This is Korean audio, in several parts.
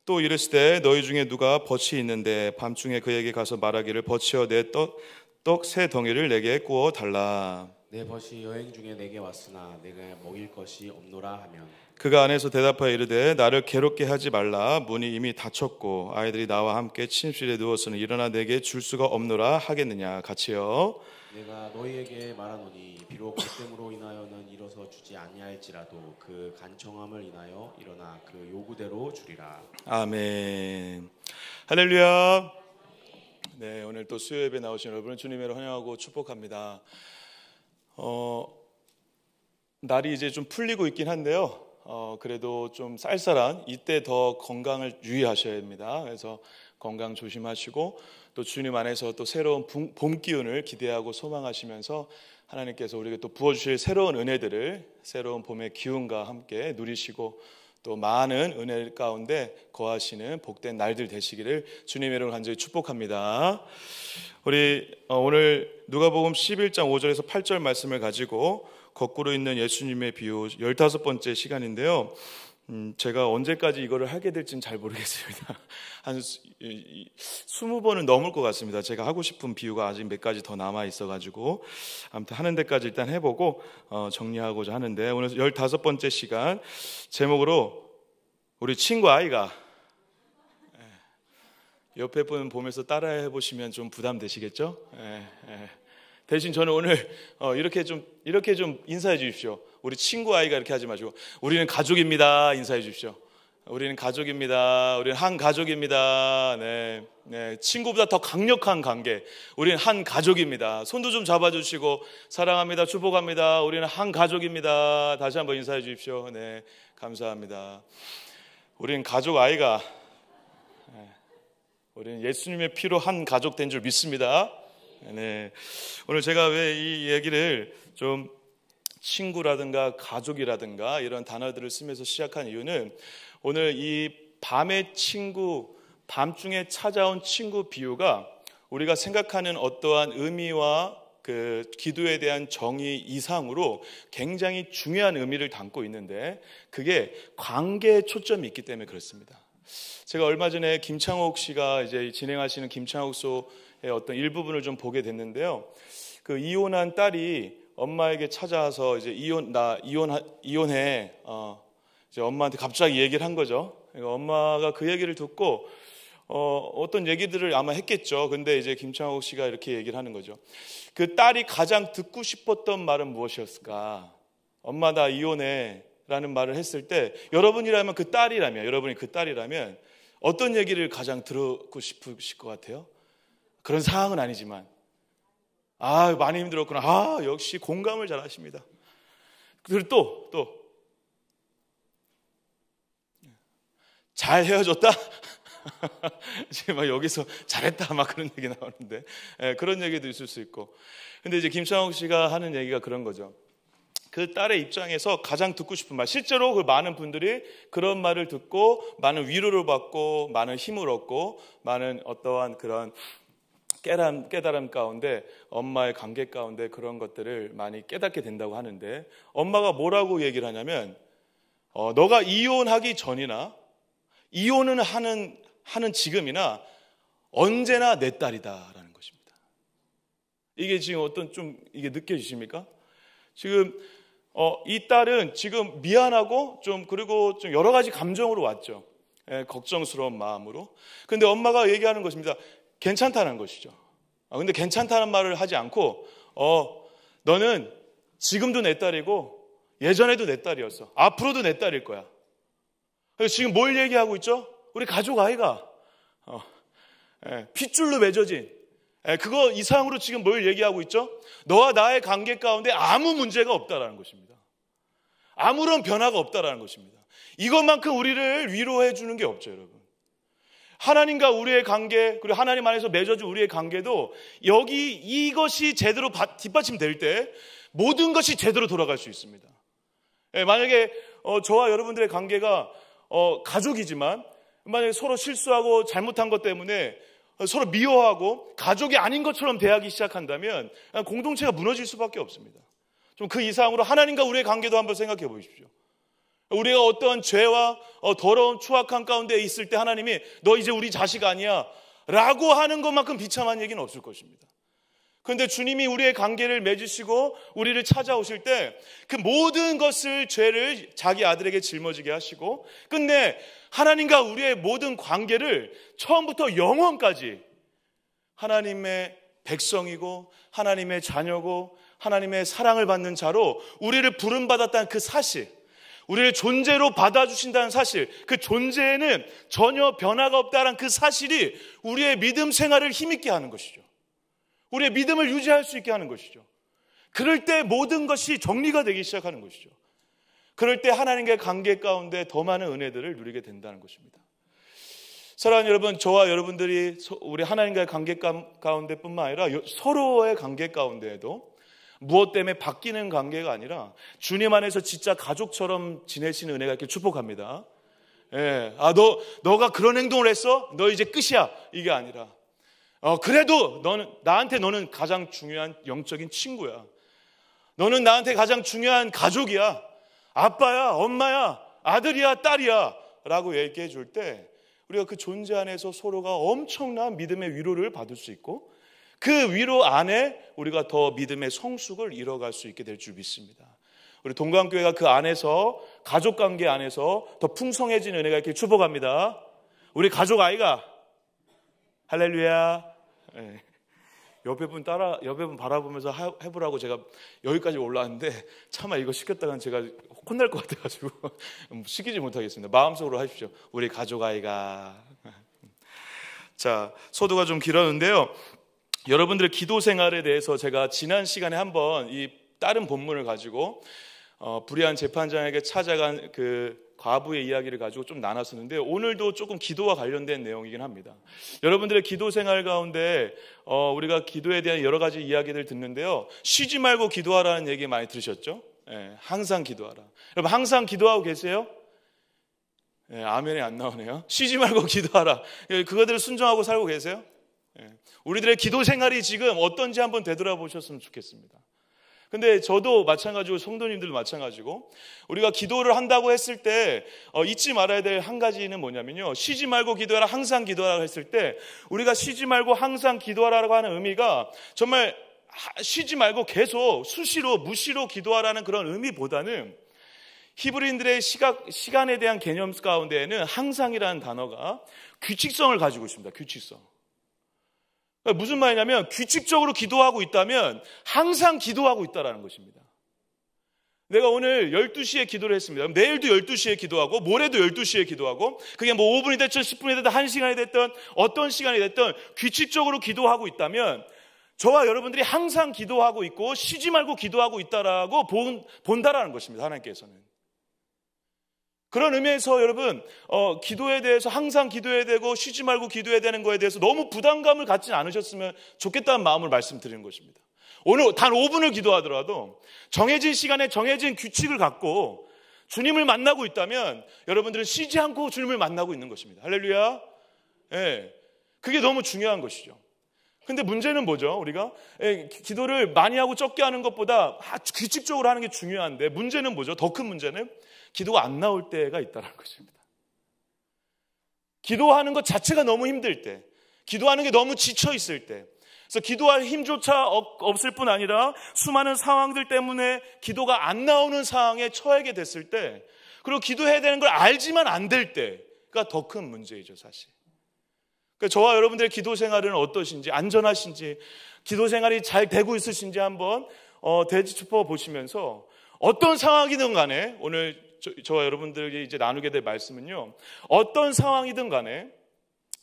또 이르시되 너희 중에 누가 벗이 있는데 밤중에 그에게 가서 말하기를 벗이여 내 떡 세 덩이를 내게 구워 달라. 내 벗이 여행 중에 내게 왔으나 내가 먹일 것이 없노라 하면 그가 안에서 대답하여 이르되 나를 괴롭게 하지 말라. 문이 이미 닫혔고 아이들이 나와 함께 침실에 누워서는 일어나 내게 줄 수가 없노라 하겠느냐. 같이요. 내가 너희에게 말하노니 비록 그 땜으로 인하여는 일어서 주지 아니할지라도 그 간청함을 인하여 일어나 그 요구대로 주리라. 아멘. 할렐루야. 네, 오늘 또 수요 예배 나오신 여러분 주님을 환영하고 축복합니다. 날이 이제 좀 풀리고 있긴 한데요. 그래도 좀 쌀쌀한 이때 더 건강을 유의하셔야 합니다. 그래서 건강 조심하시고 또 주님 안에서 또 새로운 봄 기운을 기대하고 소망하시면서 하나님께서 우리에게 또 부어주실 새로운 은혜들을 새로운 봄의 기운과 함께 누리시고 또 많은 은혜 가운데 거하시는 복된 날들 되시기를 주님의 이름으로 간절히 축복합니다. 우리 오늘 누가복음 11장 5절에서 8절 말씀을 가지고 거꾸로 있는 예수님의 비유 15번째 시간인데요. 제가 언제까지 이거를 하게 될지는 잘 모르겠습니다. 한 20번은 넘을 것 같습니다. 제가 하고 싶은 비유가 아직 몇 가지 더 남아 있어가지고 아무튼 하는 데까지 일단 해보고 정리하고자 하는데, 오늘 15번째 시간 제목으로 우리 친구 아이가, 옆에 분 보면서 따라해 보시면 좀 부담되시겠죠? 대신 저는 오늘 이렇게 좀 인사해 주십시오. 우리 친구 아이가 이렇게 하지 마시고 우리는 가족입니다 인사해 주십시오. 우리는 가족입니다. 우리는 한 가족입니다. 네, 친구보다 더 강력한 관계. 우리는 한 가족입니다. 손도 좀 잡아주시고 사랑합니다. 축복합니다. 우리는 한 가족입니다. 다시 한번 인사해 주십시오. 네, 감사합니다. 우리는 가족 아이가, 우리는 예수님의 피로 한 가족 된 줄 믿습니다. 네, 오늘 제가 왜 이 얘기를 좀 친구라든가 가족이라든가 이런 단어들을 쓰면서 시작한 이유는, 오늘 이 밤의 친구, 밤중에 찾아온 친구 비유가 우리가 생각하는 어떠한 의미와 그 기도에 대한 정의 이상으로 굉장히 중요한 의미를 담고 있는데, 그게 관계에 초점이 있기 때문에 그렇습니다. 제가 얼마 전에 김창옥 씨가 이제 진행하시는 김창옥 쇼의 어떤 일부분을 좀 보게 됐는데요. 그 이혼한 딸이 엄마에게 찾아와서 이제 이혼해. 이제 엄마한테 갑자기 얘기를 한 거죠. 그러니까 엄마가 그 얘기를 듣고 어떤 얘기들을 아마 했겠죠. 근데 이제 김창옥 씨가 이렇게 얘기를 하는 거죠. 그 딸이 가장 듣고 싶었던 말은 무엇이었을까? 엄마 나 이혼해 라는 말을 했을 때, 여러분이 그 딸이라면 어떤 얘기를 가장 듣고 싶으실 것 같아요? 그런 상황은 아니지만, 많이 힘들었구나. 역시 공감을 잘 하십니다. 그리고 또 잘 헤어졌다? 지금 막 여기서 잘했다 막 그런 얘기 나오는데, 그런 얘기도 있을 수 있고. 근데 이제 김창옥 씨가 하는 얘기가 그런 거죠. 그 딸의 입장에서 가장 듣고 싶은 말, 실제로 그 많은 분들이 그런 말을 듣고 많은 위로를 받고 많은 힘을 얻고 많은 어떠한 그런 깨달음 가운데, 엄마의 관계 가운데 그런 것들을 많이 깨닫게 된다고 하는데, 엄마가 뭐라고 얘기를 하냐면, 너가 이혼하기 전이나 이혼을 하는 지금이나 언제나 내 딸이다라는 것입니다. 이게 지금 이게 느껴지십니까? 지금 이 딸은 지금 미안하고 그리고 좀 여러 가지 감정으로 왔죠. 걱정스러운 마음으로. 근데 엄마가 얘기하는 것입니다. 괜찮다는 것이죠. 근데 괜찮다는 말을 하지 않고, 너는 지금도 내 딸이고 예전에도 내 딸이었어. 앞으로도 내 딸일 거야. 그래서 지금 뭘 얘기하고 있죠? 우리 가족 아이가 핏줄로 맺어진 그거 이상으로 지금 뭘 얘기하고 있죠? 너와 나의 관계 가운데 아무 문제가 없다라는 것입니다. 아무런 변화가 없다라는 것입니다. 이것만큼 우리를 위로해 주는 게 없죠, 여러분. 하나님과 우리의 관계, 그리고 하나님 안에서 맺어진 우리의 관계도 이것이 제대로 뒷받침될 때 모든 것이 제대로 돌아갈 수 있습니다. 만약에 저와 여러분들의 관계가 가족이지만 만약에 서로 실수하고 잘못한 것 때문에 서로 미워하고 가족이 아닌 것처럼 대하기 시작한다면 공동체가 무너질 수밖에 없습니다. 좀 그 이상으로 하나님과 우리의 관계도 한번 생각해 보십시오. 우리가 어떤 죄와 더러운 추악한 가운데 있을 때 하나님이 너 이제 우리 자식 아니야 라고 하는 것만큼 비참한 얘기는 없을 것입니다. 그런데 주님이 우리의 관계를 맺으시고 우리를 찾아오실 때 그 모든 것을, 죄를 자기 아들에게 짊어지게 하시고 끝내 하나님과 우리의 모든 관계를 처음부터 영원까지 하나님의 백성이고 하나님의 자녀고 하나님의 사랑을 받는 자로 우리를 부름받았다는 그 사실, 우리를 존재로 받아주신다는 사실, 그 존재에는 전혀 변화가 없다는 그 사실이 우리의 믿음 생활을 힘있게 하는 것이죠. 우리의 믿음을 유지할 수 있게 하는 것이죠. 그럴 때 모든 것이 정리가 되기 시작하는 것이죠. 그럴 때 하나님과의 관계 가운데 더 많은 은혜들을 누리게 된다는 것입니다. 사랑하는 여러분, 저와 여러분들이 우리 하나님과의 관계 가운데뿐만 아니라 서로의 관계 가운데에도 무엇 때문에 바뀌는 관계가 아니라 주님 안에서 진짜 가족처럼 지내시는 은혜가 있길 축복합니다. 예, 너가 그런 행동을 했어? 너 이제 끝이야. 이게 아니라 그래도 너는 가장 중요한 영적인 친구야. 너는 나한테 가장 중요한 가족이야. 아빠야, 엄마야, 아들이야, 딸이야 라고 얘기해 줄 때 우리가 그 존재 안에서 서로가 엄청난 믿음의 위로를 받을 수 있고 그 위로 안에 우리가 더 믿음의 성숙을 이뤄갈 수 있게 될 줄 믿습니다. 우리 동강교회가 그 안에서, 가족관계 안에서 더 풍성해진 은혜가 있길 축복합니다. 우리 가족 아이가 할렐루야. 네. 옆에 분 바라보면서 해보라고 제가 여기까지 올라왔는데 차마 이거 시켰다간 제가 혼날 것 같아가지고 시키지 못하겠습니다. 마음속으로 하십시오. 우리 가족 아이가. 자, 소도가 좀 길었는데요. 여러분들의 기도 생활에 대해서 제가 지난 시간에 한번 이 다른 본문을 가지고 불의한 재판장에게 찾아간 그 과부의 이야기를 가지고 좀 나눴었는데 오늘도 조금 기도와 관련된 내용이긴 합니다. 여러분들의 기도 생활 가운데 우리가 기도에 대한 여러 가지 이야기를 듣는데요. 쉬지 말고 기도하라는 얘기 많이 들으셨죠? 네, 항상 기도하라. 여러분 항상 기도하고 계세요? 네, 아멘이 안 나오네요. 쉬지 말고 기도하라. 그거들을 순종하고 살고 계세요? 네, 우리들의 기도 생활이 지금 어떤지 한번 되돌아보셨으면 좋겠습니다. 근데 저도 마찬가지고 성도님들도 마찬가지고 우리가 기도를 한다고 했을 때 잊지 말아야 될 한 가지는 뭐냐면요. 쉬지 말고 기도하라, 항상 기도하라고 했을 때 우리가 쉬지 말고 항상 기도하라고 하는 의미가 정말 쉬지 말고 계속 수시로 무시로 기도하라는 그런 의미보다는 히브리인들의 시간에 대한 개념 가운데에는 항상이라는 단어가 규칙성을 가지고 있습니다. 규칙성. 무슨 말이냐면 규칙적으로 기도하고 있다면 항상 기도하고 있다는 것입니다. 내가 오늘 12시에 기도를 했습니다. 내일도 12시에 기도하고 모레도 12시에 기도하고 그게 뭐 5분이 됐든 10분이 됐든 1시간이 됐든 어떤 시간이 됐든 규칙적으로 기도하고 있다면 저와 여러분들이 항상 기도하고 있고 쉬지 말고 기도하고 있다라고 본다라는 것입니다. 하나님께서는. 그런 의미에서 여러분 기도에 대해서 항상 기도해야 되고 쉬지 말고 기도해야 되는 거에 대해서 너무 부담감을 갖지 않으셨으면 좋겠다는 마음을 말씀드리는 것입니다. 오늘 단 5분을 기도하더라도 정해진 시간에 정해진 규칙을 갖고 주님을 만나고 있다면 여러분들은 쉬지 않고 주님을 만나고 있는 것입니다. 할렐루야. 네, 그게 너무 중요한 것이죠. 근데 문제는 뭐죠? 우리가 기도를 많이 하고 적게 하는 것보다 규칙적으로 하는 게 중요한데 문제는 뭐죠? 더 큰 문제는 기도가 안 나올 때가 있다는 것입니다. 기도하는 것 자체가 너무 힘들 때, 기도하는 게 너무 지쳐 있을 때, 그래서 기도할 힘조차 없을 뿐 아니라 수많은 상황들 때문에 기도가 안 나오는 상황에 처하게 됐을 때, 그리고 기도해야 되는 걸 알지만 안 될 때가 더 큰 문제이죠, 사실. 그러니까 저와 여러분들의 기도 생활은 어떠신지, 안전하신지, 기도 생활이 잘 되고 있으신지 한번 되짚어 보시면서 어떤 상황이든 간에 오늘 저와 여러분들에게 이제 나누게 될 말씀은요. 어떤 상황이든 간에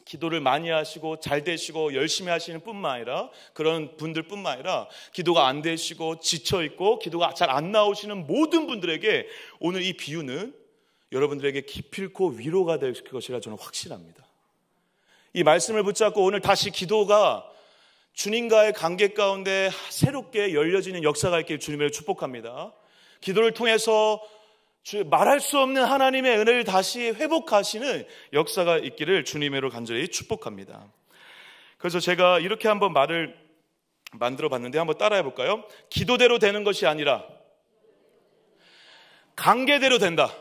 기도를 많이 하시고 잘 되시고 열심히 하시는 뿐만 아니라 그런 분들뿐만 아니라 기도가 안 되시고 지쳐있고 기도가 잘 안 나오시는 모든 분들에게 오늘 이 비유는 여러분들에게 기필코 위로가 될 것이라 저는 확신합니다. 이 말씀을 붙잡고 오늘 다시 기도가 주님과의 관계 가운데 새롭게 열려지는 역사가 있길 주님을 축복합니다. 기도를 통해서 말할 수 없는 하나님의 은혜를 다시 회복하시는 역사가 있기를 주님으로 간절히 축복합니다. 그래서 제가 이렇게 한번 말을 만들어 봤는데 한번 따라해 볼까요? 기도대로 되는 것이 아니라 관계대로 된다.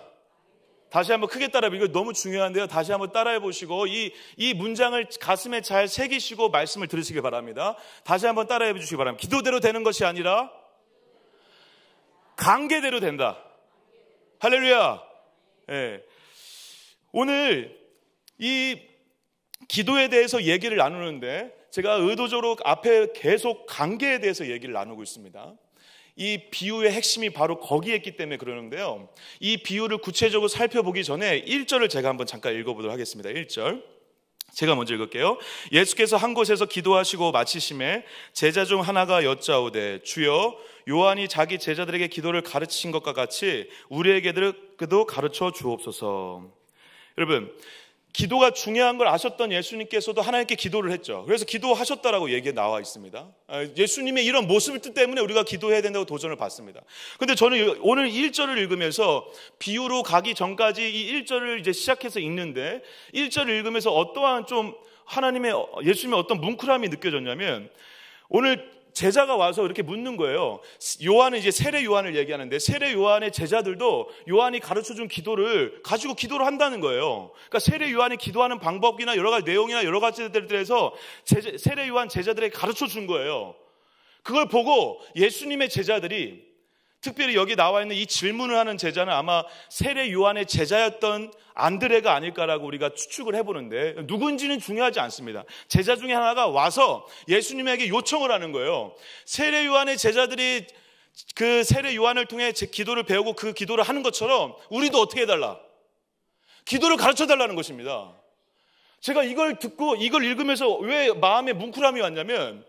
다시 한번 크게 따라해 보시고, 이거 너무 중요한데요. 다시 한번 따라해 보시고 이 문장을 가슴에 잘 새기시고 말씀을 들으시기 바랍니다. 다시 한번 따라해 주시기 바랍니다. 기도대로 되는 것이 아니라 관계대로 된다. 할렐루야. 네. 오늘 이 기도에 대해서 얘기를 나누는데 제가 의도적으로 앞에 계속 관계에 대해서 얘기를 나누고 있습니다. 이 비유의 핵심이 바로 거기에 있기 때문에 그러는데요. 이 비유를 구체적으로 살펴보기 전에 1절을 제가 한번 잠깐 읽어보도록 하겠습니다. 1절 제가 먼저 읽을게요. 예수께서 한 곳에서 기도하시고 마치심에 제자 중 하나가 여짜오되 주여 요한이 자기 제자들에게 기도를 가르치신 것과 같이 우리에게도 가르쳐 주옵소서. 여러분, 기도가 중요한 걸 아셨던 예수님께서도 하나님께 기도를 했죠. 그래서 기도하셨다라고 얘기가 나와 있습니다. 예수님의 이런 모습 때문에 우리가 기도해야 된다고 도전을 받습니다. 그런데 저는 오늘 1절을 읽으면서 비유로 가기 전까지 이 1절을 이제 시작해서 읽는데 1절을 읽으면서 어떠한 좀 예수님의 어떤 뭉클함이 느껴졌냐면, 오늘 제자가 와서 이렇게 묻는 거예요. 요한은 이제 세례 요한을 얘기하는데 세례 요한의 제자들도 요한이 가르쳐준 기도를 가지고 기도를 한다는 거예요. 그러니까 세례 요한이 기도하는 방법이나 여러 가지 내용이나 여러 가지들에 대해서 세례 요한 제자들에게 가르쳐준 거예요. 그걸 보고 예수님의 제자들이, 특별히 여기 나와 있는 이 질문을 하는 제자는 아마 세례 요한의 제자였던 안드레가 아닐까라고 우리가 추측을 해보는데, 누군지는 중요하지 않습니다. 제자 중에 하나가 와서 예수님에게 요청을 하는 거예요. 세례 요한의 제자들이 그 세례 요한을 통해 기도를 배우고 그 기도를 하는 것처럼 우리도 어떻게 해달라? 기도를 가르쳐달라는 것입니다. 제가 이걸 듣고 이걸 읽으면서 왜 마음에 뭉클함이 왔냐면,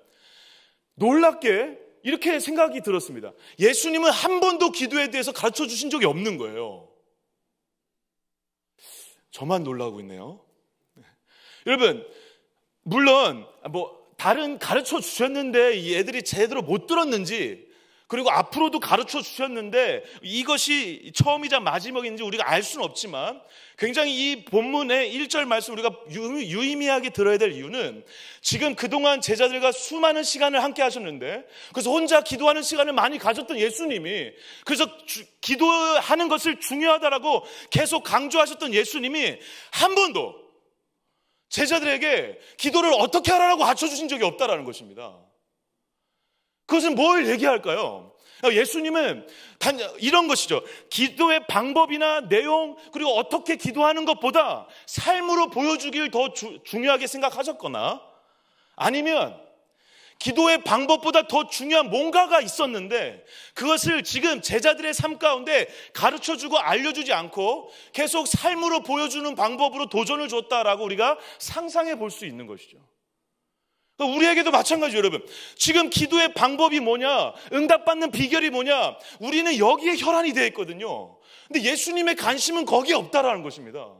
놀랍게 이렇게 생각이 들었습니다. 예수님은 한 번도 기도에 대해서 가르쳐 주신 적이 없는 거예요. 저만 놀라고 있네요. 여러분, 물론 다른 가르쳐 주셨는데 이 애들이 제대로 못 들었는지, 그리고 앞으로도 가르쳐 주셨는데 이것이 처음이자 마지막인지 우리가 알 수는 없지만, 굉장히 이 본문의 1절 말씀 우리가 유의미하게 들어야 될 이유는, 지금 그동안 제자들과 수많은 시간을 함께 하셨는데, 그래서 혼자 기도하는 시간을 많이 가졌던 예수님이, 그래서 기도하는 것을 중요하다라고 계속 강조하셨던 예수님이 한 번도 제자들에게 기도를 어떻게 하라고 가르쳐주신 적이 없다라는 것입니다. 그것은 뭘 얘기할까요? 예수님은 이런 것이죠. 기도의 방법이나 내용, 그리고 어떻게 기도하는 것보다 삶으로 보여주길 더 중요하게 생각하셨거나, 아니면 기도의 방법보다 더 중요한 뭔가가 있었는데 그것을 지금 제자들의 삶 가운데 가르쳐주고 알려주지 않고 계속 삶으로 보여주는 방법으로 도전을 줬다라고 우리가 상상해 볼 수 있는 것이죠. 우리에게도 마찬가지예요, 여러분. 지금 기도의 방법이 뭐냐, 응답받는 비결이 뭐냐, 우리는 여기에 혈안이 되어 있거든요. 근데 예수님의 관심은 거기에 없다라는 것입니다.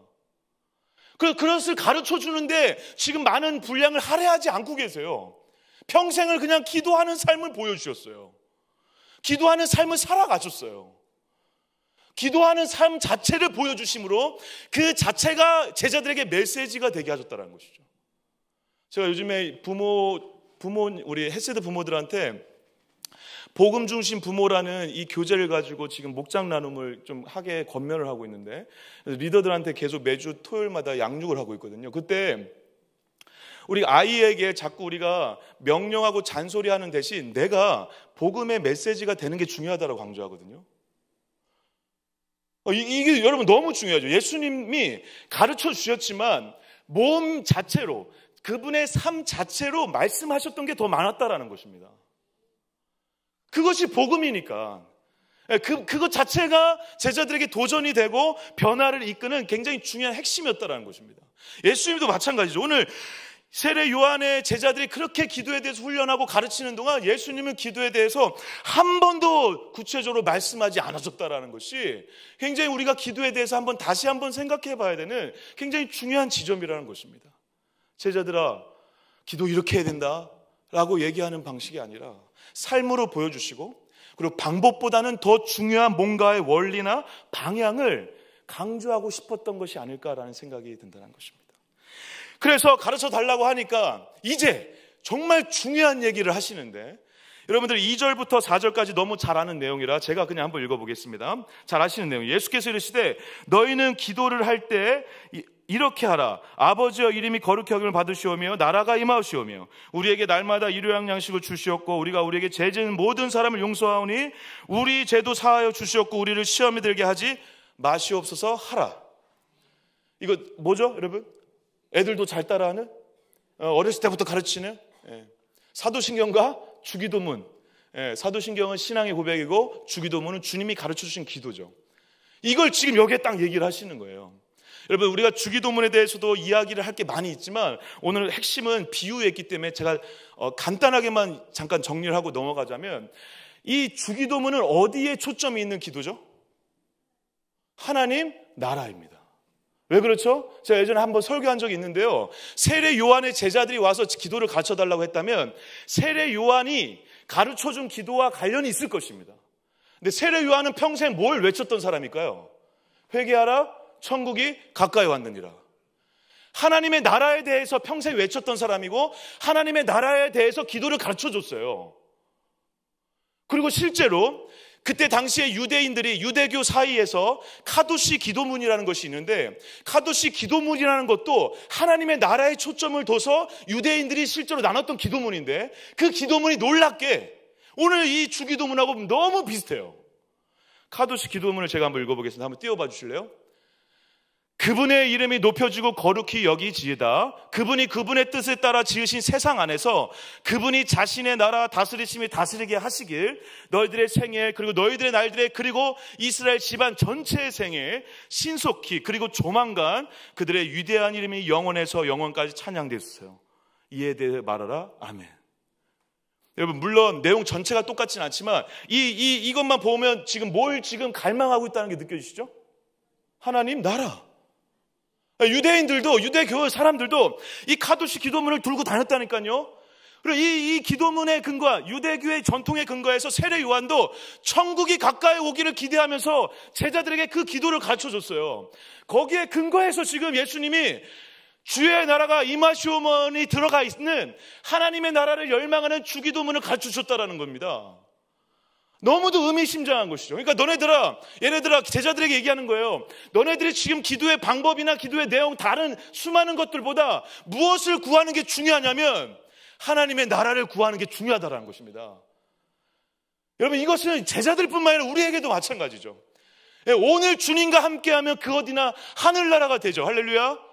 그것을 가르쳐 주는데 지금 많은 분량을 할애하지 않고 계세요. 평생을 그냥 기도하는 삶을 보여주셨어요. 기도하는 삶을 살아가셨어요. 기도하는 삶 자체를 보여주심으로 그 자체가 제자들에게 메시지가 되게 하셨다는 것이죠. 제가 요즘에 우리 헤세드 부모들한테 복음 중심 부모라는 이 교재를 가지고 지금 목장 나눔을 좀 하게 권면을 하고 있는데, 리더들한테 계속 매주 토요일마다 양육을 하고 있거든요. 그때 우리 아이에게 자꾸 우리가 명령하고 잔소리하는 대신 내가 복음의 메시지가 되는 게 중요하다고 강조하거든요. 이게 여러분 너무 중요하죠. 예수님이 가르쳐 주셨지만 몸 자체로, 그분의 삶 자체로 말씀하셨던 게 더 많았다라는 것입니다. 그것이 복음이니까. 그것 자체가 제자들에게 도전이 되고 변화를 이끄는 굉장히 중요한 핵심이었다라는 것입니다. 예수님도 마찬가지죠. 오늘 세례 요한의 제자들이 그렇게 기도에 대해서 훈련하고 가르치는 동안 예수님은 기도에 대해서 한 번도 구체적으로 말씀하지 않으셨다라는 것이 굉장히 우리가 기도에 대해서 다시 한번 생각해 봐야 되는 굉장히 중요한 지점이라는 것입니다. 제자들아, 기도 이렇게 해야 된다라고 얘기하는 방식이 아니라 삶으로 보여주시고, 그리고 방법보다는 더 중요한 뭔가의 원리나 방향을 강조하고 싶었던 것이 아닐까라는 생각이 든다는 것입니다. 그래서 가르쳐 달라고 하니까 이제 정말 중요한 얘기를 하시는데, 여러분들 2절부터 4절까지 너무 잘 아는 내용이라 제가 그냥 한번 읽어보겠습니다. 잘 아시는 내용. 예수께서 이르시되 너희는 기도를 할 때 이렇게 하라. 아버지여 이름이 거룩히 여김을 받으시오며 나라가 임하시오며 우리에게 날마다 일용할 양식을 주시옵고 우리가 우리에게 죄 지은 모든 사람을 용서하오니 우리 죄도 사하여 주시옵고 우리를 시험에 들게 하지 마시옵소서 하라. 이거 뭐죠, 여러분? 애들도 잘 따라하는? 어렸을 때부터 가르치는? 사도신경과 주기도문. 사도신경은 신앙의 고백이고 주기도문은 주님이 가르쳐주신 기도죠. 이걸 지금 여기에 딱 얘기를 하시는 거예요. 여러분, 우리가 주기도문에 대해서도 이야기를 할 게 많이 있지만 오늘 핵심은 비유에 있기 때문에 제가 간단하게만 잠깐 정리를 하고 넘어가자면, 이 주기도문은 어디에 초점이 있는 기도죠? 하나님 나라입니다. 왜 그렇죠? 제가 예전에 한번 설교한 적이 있는데요, 세례 요한의 제자들이 와서 기도를 가르쳐달라고 했다면 세례 요한이 가르쳐준 기도와 관련이 있을 것입니다. 근데 세례 요한은 평생 뭘 외쳤던 사람일까요? 회개하라, 천국이 가까이 왔느니라. 하나님의 나라에 대해서 평생 외쳤던 사람이고 하나님의 나라에 대해서 기도를 가르쳐줬어요. 그리고 실제로 그때 당시에 유대인들이 유대교 사이에서 카도시 기도문이라는 것이 있는데, 카도시 기도문이라는 것도 하나님의 나라에 초점을 둬서 유대인들이 실제로 나눴던 기도문인데, 그 기도문이 놀랍게 오늘 이 주기도문하고 너무 비슷해요. 카도시 기도문을 제가 한번 읽어보겠습니다. 한번 띄워봐 주실래요? 그분의 이름이 높여지고 거룩히 여기지이다. 그분이 그분의 뜻에 따라 지으신 세상 안에서 그분이 자신의 나라 다스리심이 다스리게 하시길, 너희들의 생애 그리고 너희들의 날들에 그리고 이스라엘 집안 전체의 생애 신속히 그리고 조만간 그들의 위대한 이름이 영원에서 영원까지 찬양되었어요. 이에 대해 말하라. 아멘. 여러분, 물론 내용 전체가 똑같진 않지만 이것만 보면 지금 뭘 지금 갈망하고 있다는 게 느껴지시죠? 하나님 나라. 유대인들도, 유대교 사람들도 이 카도시 기도문을 들고 다녔다니까요. 그리고 이 기도문의 근거, 유대교의 전통의 근거에서 세례 요한도 천국이 가까이 오기를 기대하면서 제자들에게 그 기도를 가르쳐줬어요. 거기에 근거해서 지금 예수님이 주의 나라가 임하시오머니 들어가 있는 하나님의 나라를 열망하는 주기도문을 가르쳐줬다라는 겁니다. 너무도 의미심장한 것이죠. 그러니까 얘네들아 제자들에게 얘기하는 거예요. 너네들이 지금 기도의 방법이나 기도의 내용 다른 수많은 것들보다 무엇을 구하는 게 중요하냐면 하나님의 나라를 구하는 게 중요하다는 것입니다. 여러분, 이것은 제자들뿐만 아니라 우리에게도 마찬가지죠. 오늘 주님과 함께하면 그 어디나 하늘나라가 되죠. 할렐루야.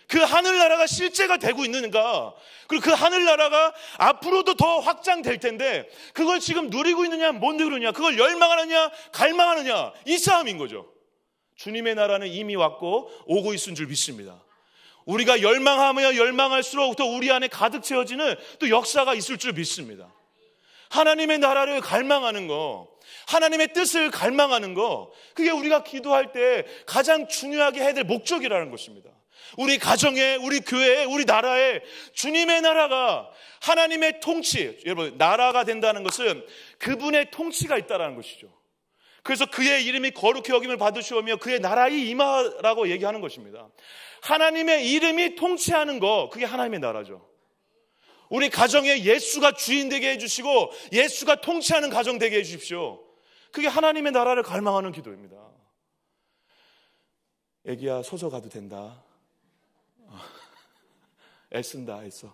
그 하늘나라가 실제가 되고 있는가, 그리고 그 하늘나라가 앞으로도 더 확장될 텐데 그걸 지금 누리고 있느냐 못 누리느냐, 그걸 열망하느냐 갈망하느냐, 이 싸움인 거죠. 주님의 나라는 이미 왔고 오고 있은 줄 믿습니다. 우리가 열망하며 열망할수록 더 우리 안에 가득 채워지는 또 역사가 있을 줄 믿습니다. 하나님의 나라를 갈망하는 거, 하나님의 뜻을 갈망하는 거, 그게 우리가 기도할 때 가장 중요하게 해야 될 목적이라는 것입니다. 우리 가정에, 우리 교회에, 우리 나라에 주님의 나라가, 하나님의 통치, 여러분, 나라가 된다는 것은 그분의 통치가 있다는 것이죠. 그래서 그의 이름이 거룩히 여김을 받으시오며 그의 나라의 임하라고 얘기하는 것입니다. 하나님의 이름이 통치하는 거, 그게 하나님의 나라죠. 우리 가정에 예수가 주인 되게 해주시고 예수가 통치하는 가정 되게 해주십시오. 그게 하나님의 나라를 갈망하는 기도입니다. 애기야, 소서 가도 된다. 애쓴다, 애써.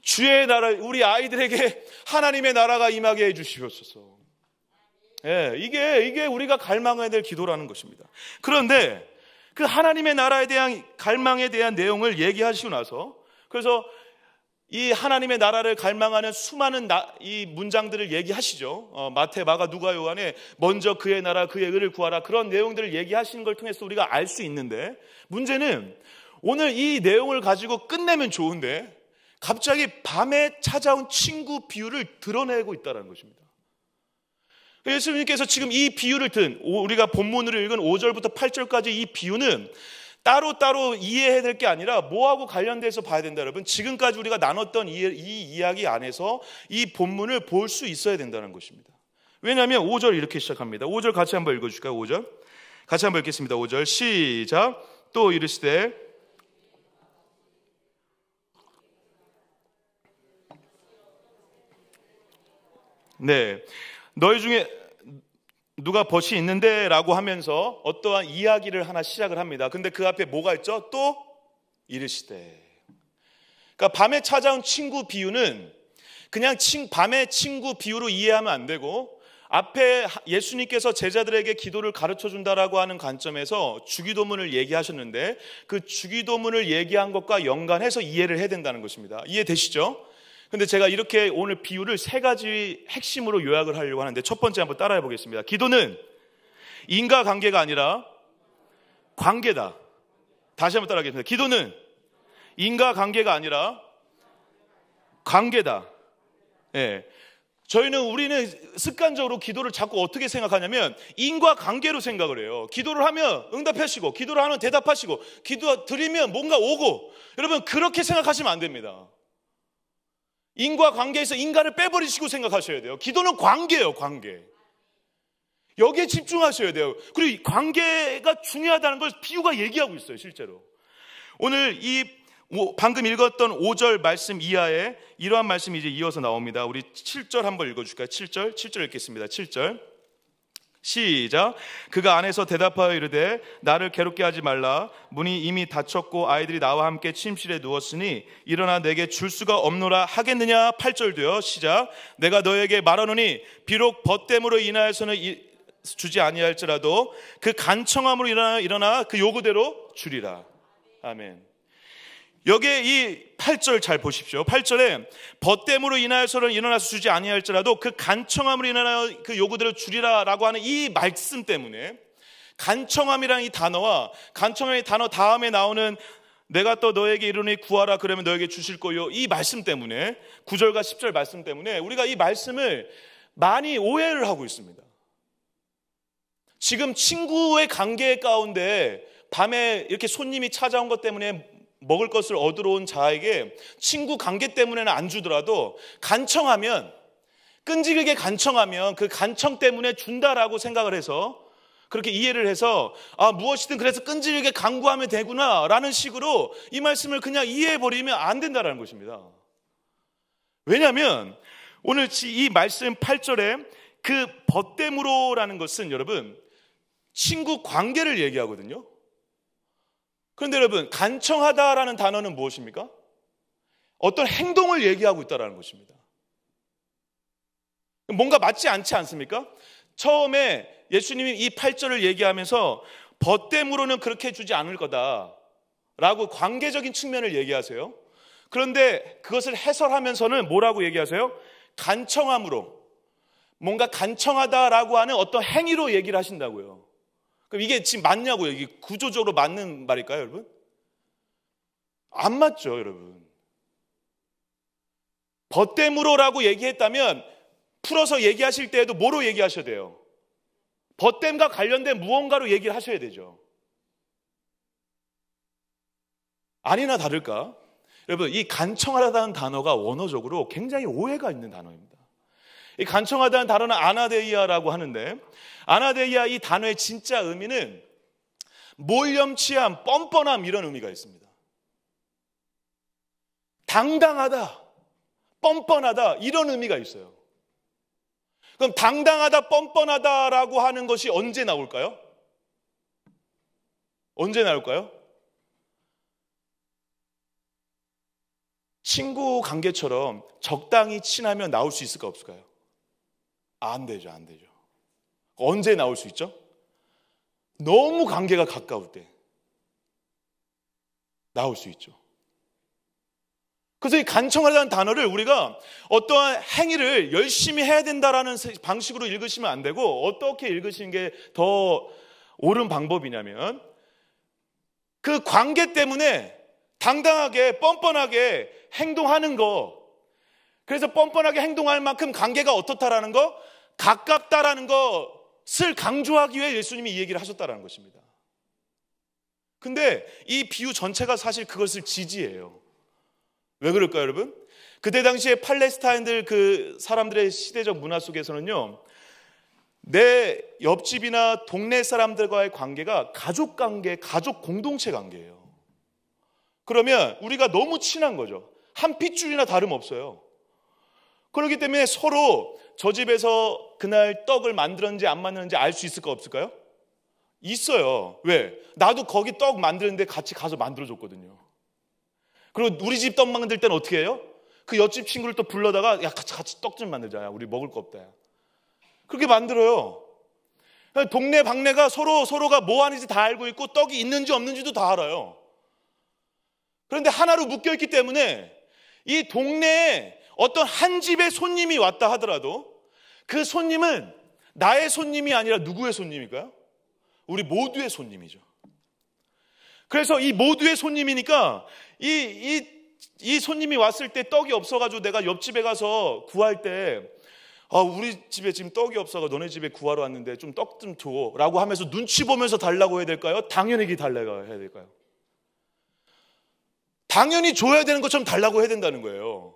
주의 나라, 우리 아이들에게 하나님의 나라가 임하게 해주시옵소서. 이게 우리가 갈망해야 될 기도라는 것입니다. 그런데 그 하나님의 나라에 대한 갈망에 대한 내용을 얘기하시고 나서, 그래서 이 하나님의 나라를 갈망하는 수많은 이 문장들을 얘기하시죠. 마태, 마가, 누가, 요한에 먼저 그의 나라, 그의 의를 구하라, 그런 내용들을 얘기하시는 걸 통해서 우리가 알 수 있는데, 문제는 오늘 이 내용을 가지고 끝내면 좋은데 갑자기 밤에 찾아온 친구 비유를 드러내고 있다는 것입니다. 예수님께서 지금 이 비유를 우리가 본문으로 읽은 5절부터 8절까지 이 비유는 따로따로 이해해야 될 게 아니라 뭐하고 관련돼서 봐야 된다, 여러분. 지금까지 우리가 나눴던 이 이야기 안에서 이 본문을 볼 수 있어야 된다는 것입니다. 왜냐하면 5절 이렇게 시작합니다. 5절 같이 한번 읽어주실까요? 5절 같이 한번 읽겠습니다. 5절 시작. 또 이르시되 네, 너희 중에 누가 벗이 있는데 라고 하면서 어떠한 이야기를 하나 시작을 합니다. 근데 그 앞에 뭐가 있죠? 또 이르시되. 그러니까 밤에 찾아온 친구 비유는 그냥 밤의 친구 비유로 이해하면 안 되고, 앞에 예수님께서 제자들에게 기도를 가르쳐 준다라고 하는 관점에서 주기도문을 얘기하셨는데, 그 주기도문을 얘기한 것과 연관해서 이해를 해야 된다는 것입니다. 이해되시죠? 근데 제가 이렇게 오늘 비유를 3가지 핵심으로 요약을 하려고 하는데, 첫 번째 한번 따라해 보겠습니다. 기도는 인과관계가 아니라 관계다. 다시 한번 따라하겠습니다. 기도는 인과관계가 아니라 관계다. 예. 우리는 습관적으로 기도를 자꾸 어떻게 생각하냐면 인과관계로 생각을 해요. 기도를 하면 응답하시고, 기도를 하면 대답하시고, 기도 드리면 뭔가 오고. 여러분, 그렇게 생각하시면 안 됩니다. 인과관계에서 인간을 빼버리시고 생각하셔야 돼요. 기도는 관계예요, 관계. 여기에 집중하셔야 돼요. 그리고 관계가 중요하다는 걸 비유가 얘기하고 있어요, 실제로. 오늘 방금 읽었던 5절 말씀 이하에 이러한 말씀이 이제 이어서 나옵니다. 우리 7절 한번 읽어줄까요? 7절 읽겠습니다. 7절 시작. 그가 안에서 대답하여 이르되 나를 괴롭게 하지 말라. 문이 이미 닫혔고 아이들이 나와 함께 침실에 누웠으니 일어나 내게 줄 수가 없노라 하겠느냐. 8절도요. 시작. 내가 너에게 말하노니 비록 벗됨으로 인하여서는 주지 아니할지라도 그 간청함으로 일어나 그 요구대로 주리라. 아멘. 여기에 이 8절 잘 보십시오. 8절에 벗됨으로 인하여서는 일어나서 주지 아니할지라도 그 간청함으로 인하여 그 요구대로 주리라라고 하는 이 말씀 때문에, 간청함이라는 이 단어와 간청함의 단어 다음에 나오는 내가 또 너에게 이르노니 구하라 그러면 너에게 주실 거요, 이 말씀 때문에, 9절과 10절 말씀 때문에 우리가 이 말씀을 많이 오해를 하고 있습니다. 지금 친구의 관계 가운데 밤에 이렇게 손님이 찾아온 것 때문에 먹을 것을 얻으러 온 자에게 친구 관계 때문에는 안 주더라도 간청하면, 끈질기게 간청하면 그 간청 때문에 준다라고 생각을 해서, 그렇게 이해를 해서 무엇이든 그래서 끈질기게 간구하면 되구나 라는 식으로 이 말씀을 그냥 이해해버리면 안 된다는 것입니다. 왜냐하면 오늘 이 말씀 8절에 그 벗됨으로라는 것은 여러분 친구 관계를 얘기하거든요. 그런데 여러분, 간청하다라는 단어는 무엇입니까? 어떤 행동을 얘기하고 있다는 것입니다. 뭔가 맞지 않지 않습니까? 처음에 예수님이 이 8절을 얘기하면서 벗됨으로는 그렇게 주지 않을 거다라고 관계적인 측면을 얘기하세요. 그런데 그것을 해설하면서는 뭐라고 얘기하세요? 간청함으로, 뭔가 간청하다라고 하는 어떤 행위로 얘기를 하신다고요. 그럼 이게 지금 맞냐고요? 이게 구조적으로 맞는 말일까요, 여러분? 안 맞죠, 여러분. 벗됨으로라고 얘기했다면 풀어서 얘기하실 때에도 뭐로 얘기하셔야 돼요? 벗됨과 관련된 무언가로 얘기를 하셔야 되죠. 아니나 다를까? 여러분, 이 간청하다는 단어가 원어적으로 굉장히 오해가 있는 단어입니다. 이 간청하다는 단어는 아나데이아라고 하는데, 아나데이아 이 단어의 진짜 의미는 몰염치함, 뻔뻔함 이런 의미가 있습니다. 당당하다, 뻔뻔하다 이런 의미가 있어요. 그럼 당당하다, 뻔뻔하다라고 하는 것이 언제 나올까요? 언제 나올까요? 친구 관계처럼 적당히 친하면 나올 수 있을까 없을까요? 안 되죠, 안 되죠. 언제 나올 수 있죠? 너무 관계가 가까울 때 나올 수 있죠. 그래서 이 간청하다는 단어를 우리가 어떠한 행위를 열심히 해야 된다라는 방식으로 읽으시면 안 되고, 어떻게 읽으시는 게 더 옳은 방법이냐면, 그 관계 때문에 당당하게 뻔뻔하게 행동하는 거, 그래서 뻔뻔하게 행동할 만큼 관계가 어떻다라는 거, 가깝다라는 것을 강조하기 위해 예수님이 이 얘기를 하셨다라는 것입니다. 근데 이 비유 전체가 사실 그것을 지지해요. 왜 그럴까요, 여러분? 그때 당시에 팔레스타인들 그 사람들의 시대적 문화 속에서는요, 내 옆집이나 동네 사람들과의 관계가 가족 관계, 가족 공동체 관계예요. 그러면 우리가 너무 친한 거죠. 한 핏줄이나 다름없어요. 그렇기 때문에 서로 저 집에서 그날 떡을 만들었는지 안 만들었는지 알 수 있을까 없을까요? 있어요. 왜? 나도 거기 떡 만드는데 같이 가서 만들어줬거든요. 그리고 우리 집 떡 만들 때는 어떻게 해요? 그 옆집 친구를 또 불러다가 야 같이 떡 좀 만들자. 야, 우리 먹을 거 없다. 야. 그렇게 만들어요. 동네 방네가 서로가 뭐 하는지 다 알고 있고 떡이 있는지 없는지도 다 알아요. 그런데 하나로 묶여있기 때문에 이 동네에 어떤 한 집에 손님이 왔다 하더라도 그 손님은 나의 손님이 아니라 누구의 손님일까요? 우리 모두의 손님이죠. 그래서 이 모두의 손님이니까 이 손님이 왔을 때 떡이 없어가지고 내가 옆집에 가서 구할 때 우리 집에 지금 떡이 없어서 너네 집에 구하러 왔는데 좀 떡 좀 줘 라고 하면서 눈치 보면서 달라고 해야 될까요? 당연히 달라고 해야 될까요? 당연히 줘야 되는 것처럼 달라고 해야 된다는 거예요.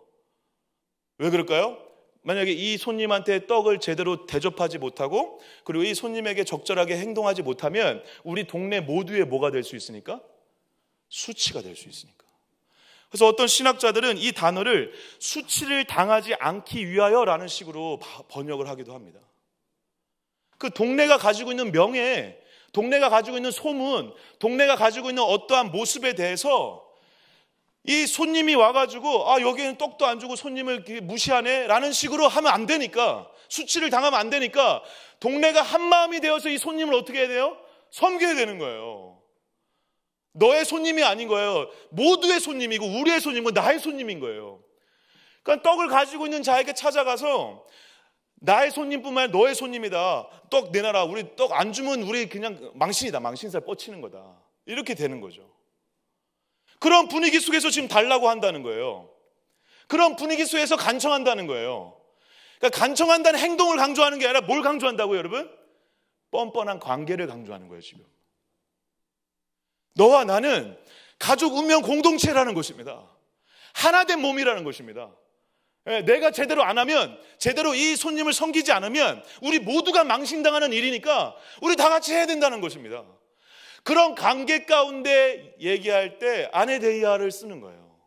왜 그럴까요? 만약에 이 손님한테 떡을 제대로 대접하지 못하고 그리고 이 손님에게 적절하게 행동하지 못하면 우리 동네 모두의 뭐가 될 수 있으니까? 수치가 될 수 있으니까. 그래서 어떤 신학자들은 이 단어를 수치를 당하지 않기 위하여라는 식으로 번역을 하기도 합니다. 그 동네가 가지고 있는 명예, 동네가 가지고 있는 소문, 동네가 가지고 있는 어떠한 모습에 대해서 이 손님이 와가지고 여기는 떡도 안 주고 손님을 무시하네 라는 식으로 하면 안 되니까, 수치를 당하면 안 되니까 동네가 한마음이 되어서 이 손님을 어떻게 해야 돼요? 섬겨야 되는 거예요. 너의 손님이 아닌 거예요. 모두의 손님이고 우리의 손님이고 나의 손님인 거예요. 그러니까 떡을 가지고 있는 자에게 찾아가서 나의 손님뿐만 아니라 너의 손님이다. 떡 내놔라. 우리 떡 안 주면 우리 그냥 망신이다. 망신살 뻗치는 거다. 이렇게 되는 거죠. 그런 분위기 속에서 지금 달라고 한다는 거예요. 그런 분위기 속에서 간청한다는 거예요. 그러니까 간청한다는 행동을 강조하는 게 아니라 뭘 강조한다고요, 여러분? 뻔뻔한 관계를 강조하는 거예요, 지금. 너와 나는 가족 운명 공동체라는 것입니다. 하나 된 몸이라는 것입니다. 내가 제대로 안 하면, 제대로 이 손님을 섬기지 않으면 우리 모두가 망신당하는 일이니까 우리 다 같이 해야 된다는 것입니다. 그런 관계 가운데 얘기할 때 아네데이아를 쓰는 거예요.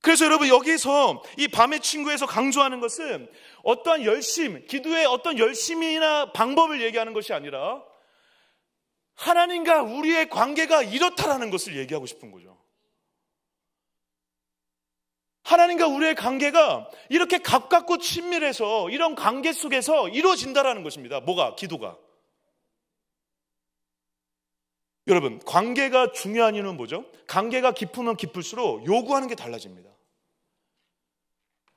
그래서 여러분, 여기서 이 밤의 친구에서 강조하는 것은 어떠한 열심, 기도의 어떤 열심이나 방법을 얘기하는 것이 아니라 하나님과 우리의 관계가 이렇다라는 것을 얘기하고 싶은 거죠. 하나님과 우리의 관계가 이렇게 가깝고 친밀해서 이런 관계 속에서 이루어진다라는 것입니다. 뭐가? 기도가. 여러분, 관계가 중요한 이유는 뭐죠? 관계가 깊으면 깊을수록 요구하는 게 달라집니다.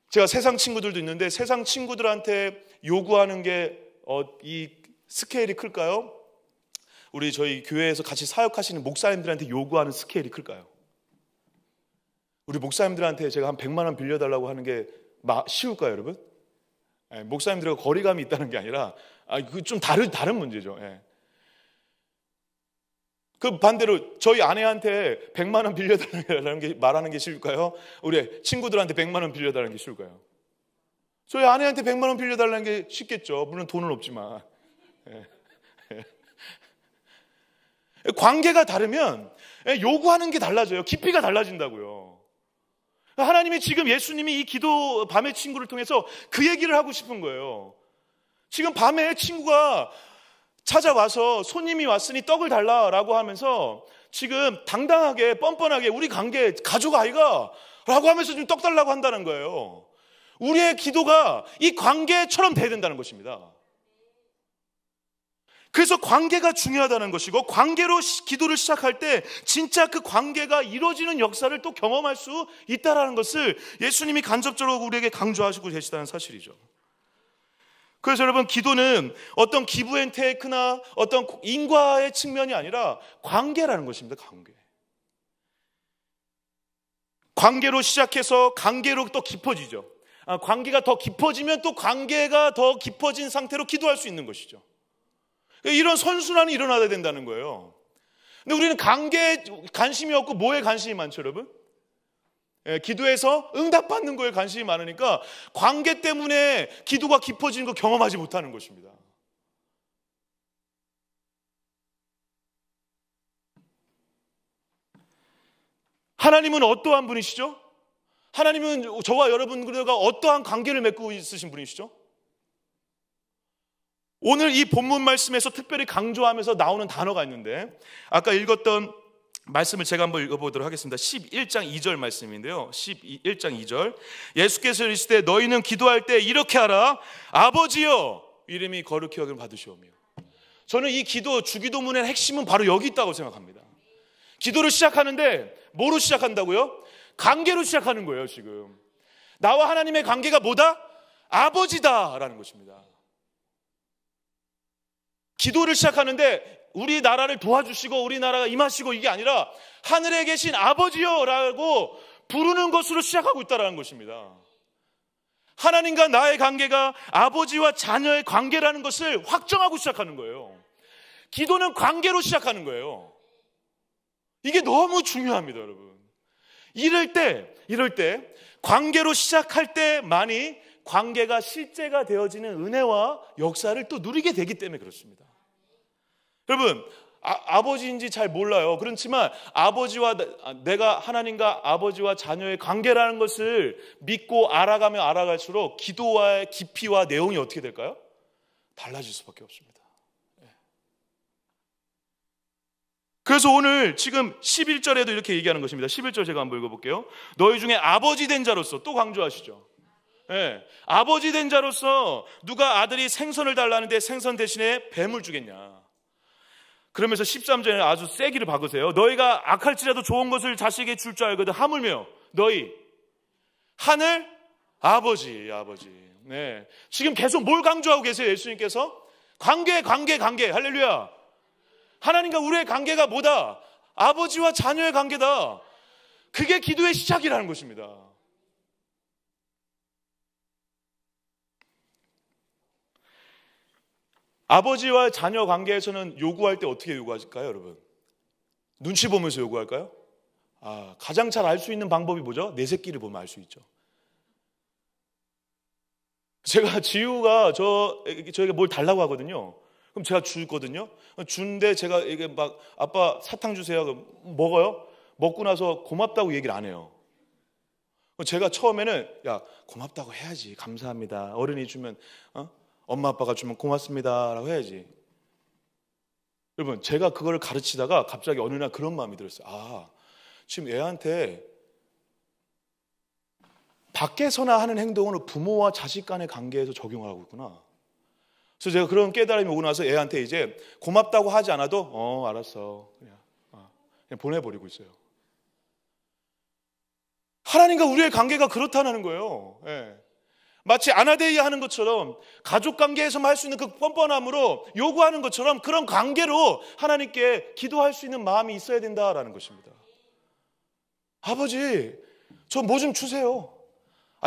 제가 세상 친구들도 있는데 세상 친구들한테 요구하는 게 이 스케일이 클까요? 우리 저희 교회에서 같이 사역하시는 목사님들한테 요구하는 스케일이 클까요? 우리 목사님들한테 제가 한 100만 원 빌려달라고 하는 게 쉬울까요, 여러분? 목사님들과 거리감이 있다는 게 아니라 그 좀 다른 문제죠. 그 반대로 저희 아내한테 100만 원 빌려달라는 게 말하는 게 쉬울까요? 우리 친구들한테 100만 원 빌려달라는 게 쉬울까요? 저희 아내한테 100만 원 빌려달라는 게 쉽겠죠. 물론 돈은 없지만. 관계가 다르면 요구하는 게 달라져요. 깊이가 달라진다고요. 하나님이 지금 예수님이 이 기도 밤의 친구를 통해서 그 얘기를 하고 싶은 거예요. 지금 밤에 친구가 찾아와서 손님이 왔으니 떡을 달라라고 하면서 지금 당당하게 뻔뻔하게 우리 관계 가족 아이가 라고 하면서 지금 떡 달라고 한다는 거예요. 우리의 기도가 이 관계처럼 돼야 된다는 것입니다. 그래서 관계가 중요하다는 것이고, 관계로 기도를 시작할 때 진짜 그 관계가 이루어지는 역사를 또 경험할 수 있다는 것을 예수님이 간접적으로 우리에게 강조하시고 계시다는 사실이죠. 그래서 여러분, 기도는 어떤 기브앤테이크나 어떤 인과의 측면이 아니라 관계라는 것입니다. 관계로 시작해서 관계로 또 깊어지죠. 관계가 더 깊어지면 또 관계가 더 깊어진 상태로 기도할 수 있는 것이죠. 이런 선순환이 일어나야 된다는 거예요. 근데 우리는 관계에 관심이 없고 뭐에 관심이 많죠, 여러분? 기도해서 응답받는 거에 관심이 많으니까 관계 때문에 기도가 깊어지는 거 경험하지 못하는 것입니다. 하나님은 어떠한 분이시죠? 하나님은 저와 여러분들과 어떠한 관계를 맺고 있으신 분이시죠? 오늘 이 본문 말씀에서 특별히 강조하면서 나오는 단어가 있는데, 아까 읽었던 말씀을 제가 한번 읽어보도록 하겠습니다. 11장 2절 말씀인데요, 11장 2절, 예수께서 이르시되 너희는 기도할 때 이렇게 하라. 아버지여, 이름이 거룩히 여김을 받으시오며. 저는 이 기도, 주기도문의 핵심은 바로 여기 있다고 생각합니다. 기도를 시작하는데 뭐로 시작한다고요? 관계로 시작하는 거예요. 지금 나와 하나님의 관계가 뭐다? 아버지다라는 것입니다. 기도를 시작하는데 우리나라를 도와주시고 우리나라가 임하시고 이게 아니라 하늘에 계신 아버지여라고 부르는 것으로 시작하고 있다는 것입니다. 하나님과 나의 관계가 아버지와 자녀의 관계라는 것을 확정하고 시작하는 거예요. 기도는 관계로 시작하는 거예요. 이게 너무 중요합니다, 여러분. 이럴 때 관계로 시작할 때만이 관계가 실제가 되어지는 은혜와 역사를 또 누리게 되기 때문에 그렇습니다. 여러분, 아버지인지 잘 몰라요. 그렇지만 내가 하나님과 아버지와 자녀의 관계라는 것을 믿고 알아가면 알아갈수록 기도와의 깊이와 내용이 어떻게 될까요? 달라질 수밖에 없습니다. 그래서 오늘 지금 11절에도 이렇게 얘기하는 것입니다. 11절 제가 한번 읽어볼게요. 너희 중에 아버지 된 자로서, 또 강조하시죠. 아버지 된 자로서 누가 아들이 생선을 달라는데 생선 대신에 뱀을 주겠냐. 그러면서 13절에 아주 세기를 박으세요. 너희가 악할지라도 좋은 것을 자식에게 줄 줄 알거든. 하물며 너희 하늘 아버지. 네. 지금 계속 뭘 강조하고 계세요? 예수님께서 관계. 할렐루야. 하나님과 우리의 관계가 뭐다? 아버지와 자녀의 관계다. 그게 기도의 시작이라는 것입니다. 아버지와 자녀 관계에서는 요구할 때 어떻게 요구할까요, 여러분? 눈치 보면서 요구할까요? 가장 잘 알 수 있는 방법이 뭐죠? 내 새끼를 보면 알 수 있죠. 제가 지우가 저에게 뭘 달라고 하거든요. 그럼 제가 주거든요. 주는데 제가 이게 막 아빠 사탕 주세요. 그럼 먹어요. 먹고 나서 고맙다고 얘기를 안 해요. 제가 처음에는 야 고맙다고 해야지. 감사합니다. 어른이 주면 엄마 아빠가 주면 고맙습니다라고 해야지. 여러분 제가 그걸 가르치다가 갑자기 어느 날 그런 마음이 들었어요. 지금 애한테 밖에서나 하는 행동으로 부모와 자식 간의 관계에서 적용을 하고 있구나. 그래서 제가 그런 깨달음이 오고 나서 애한테 이제 고맙다고 하지 않아도 알았어 그냥 보내버리고 있어요. 하나님과 우리의 관계가 그렇다는 거예요. 마치 아나데이아 하는 것처럼 가족 관계에서만 할 수 있는 그 뻔뻔함으로 요구하는 것처럼 그런 관계로 하나님께 기도할 수 있는 마음이 있어야 된다라는 것입니다. 아버지 저 뭐 좀 주세요.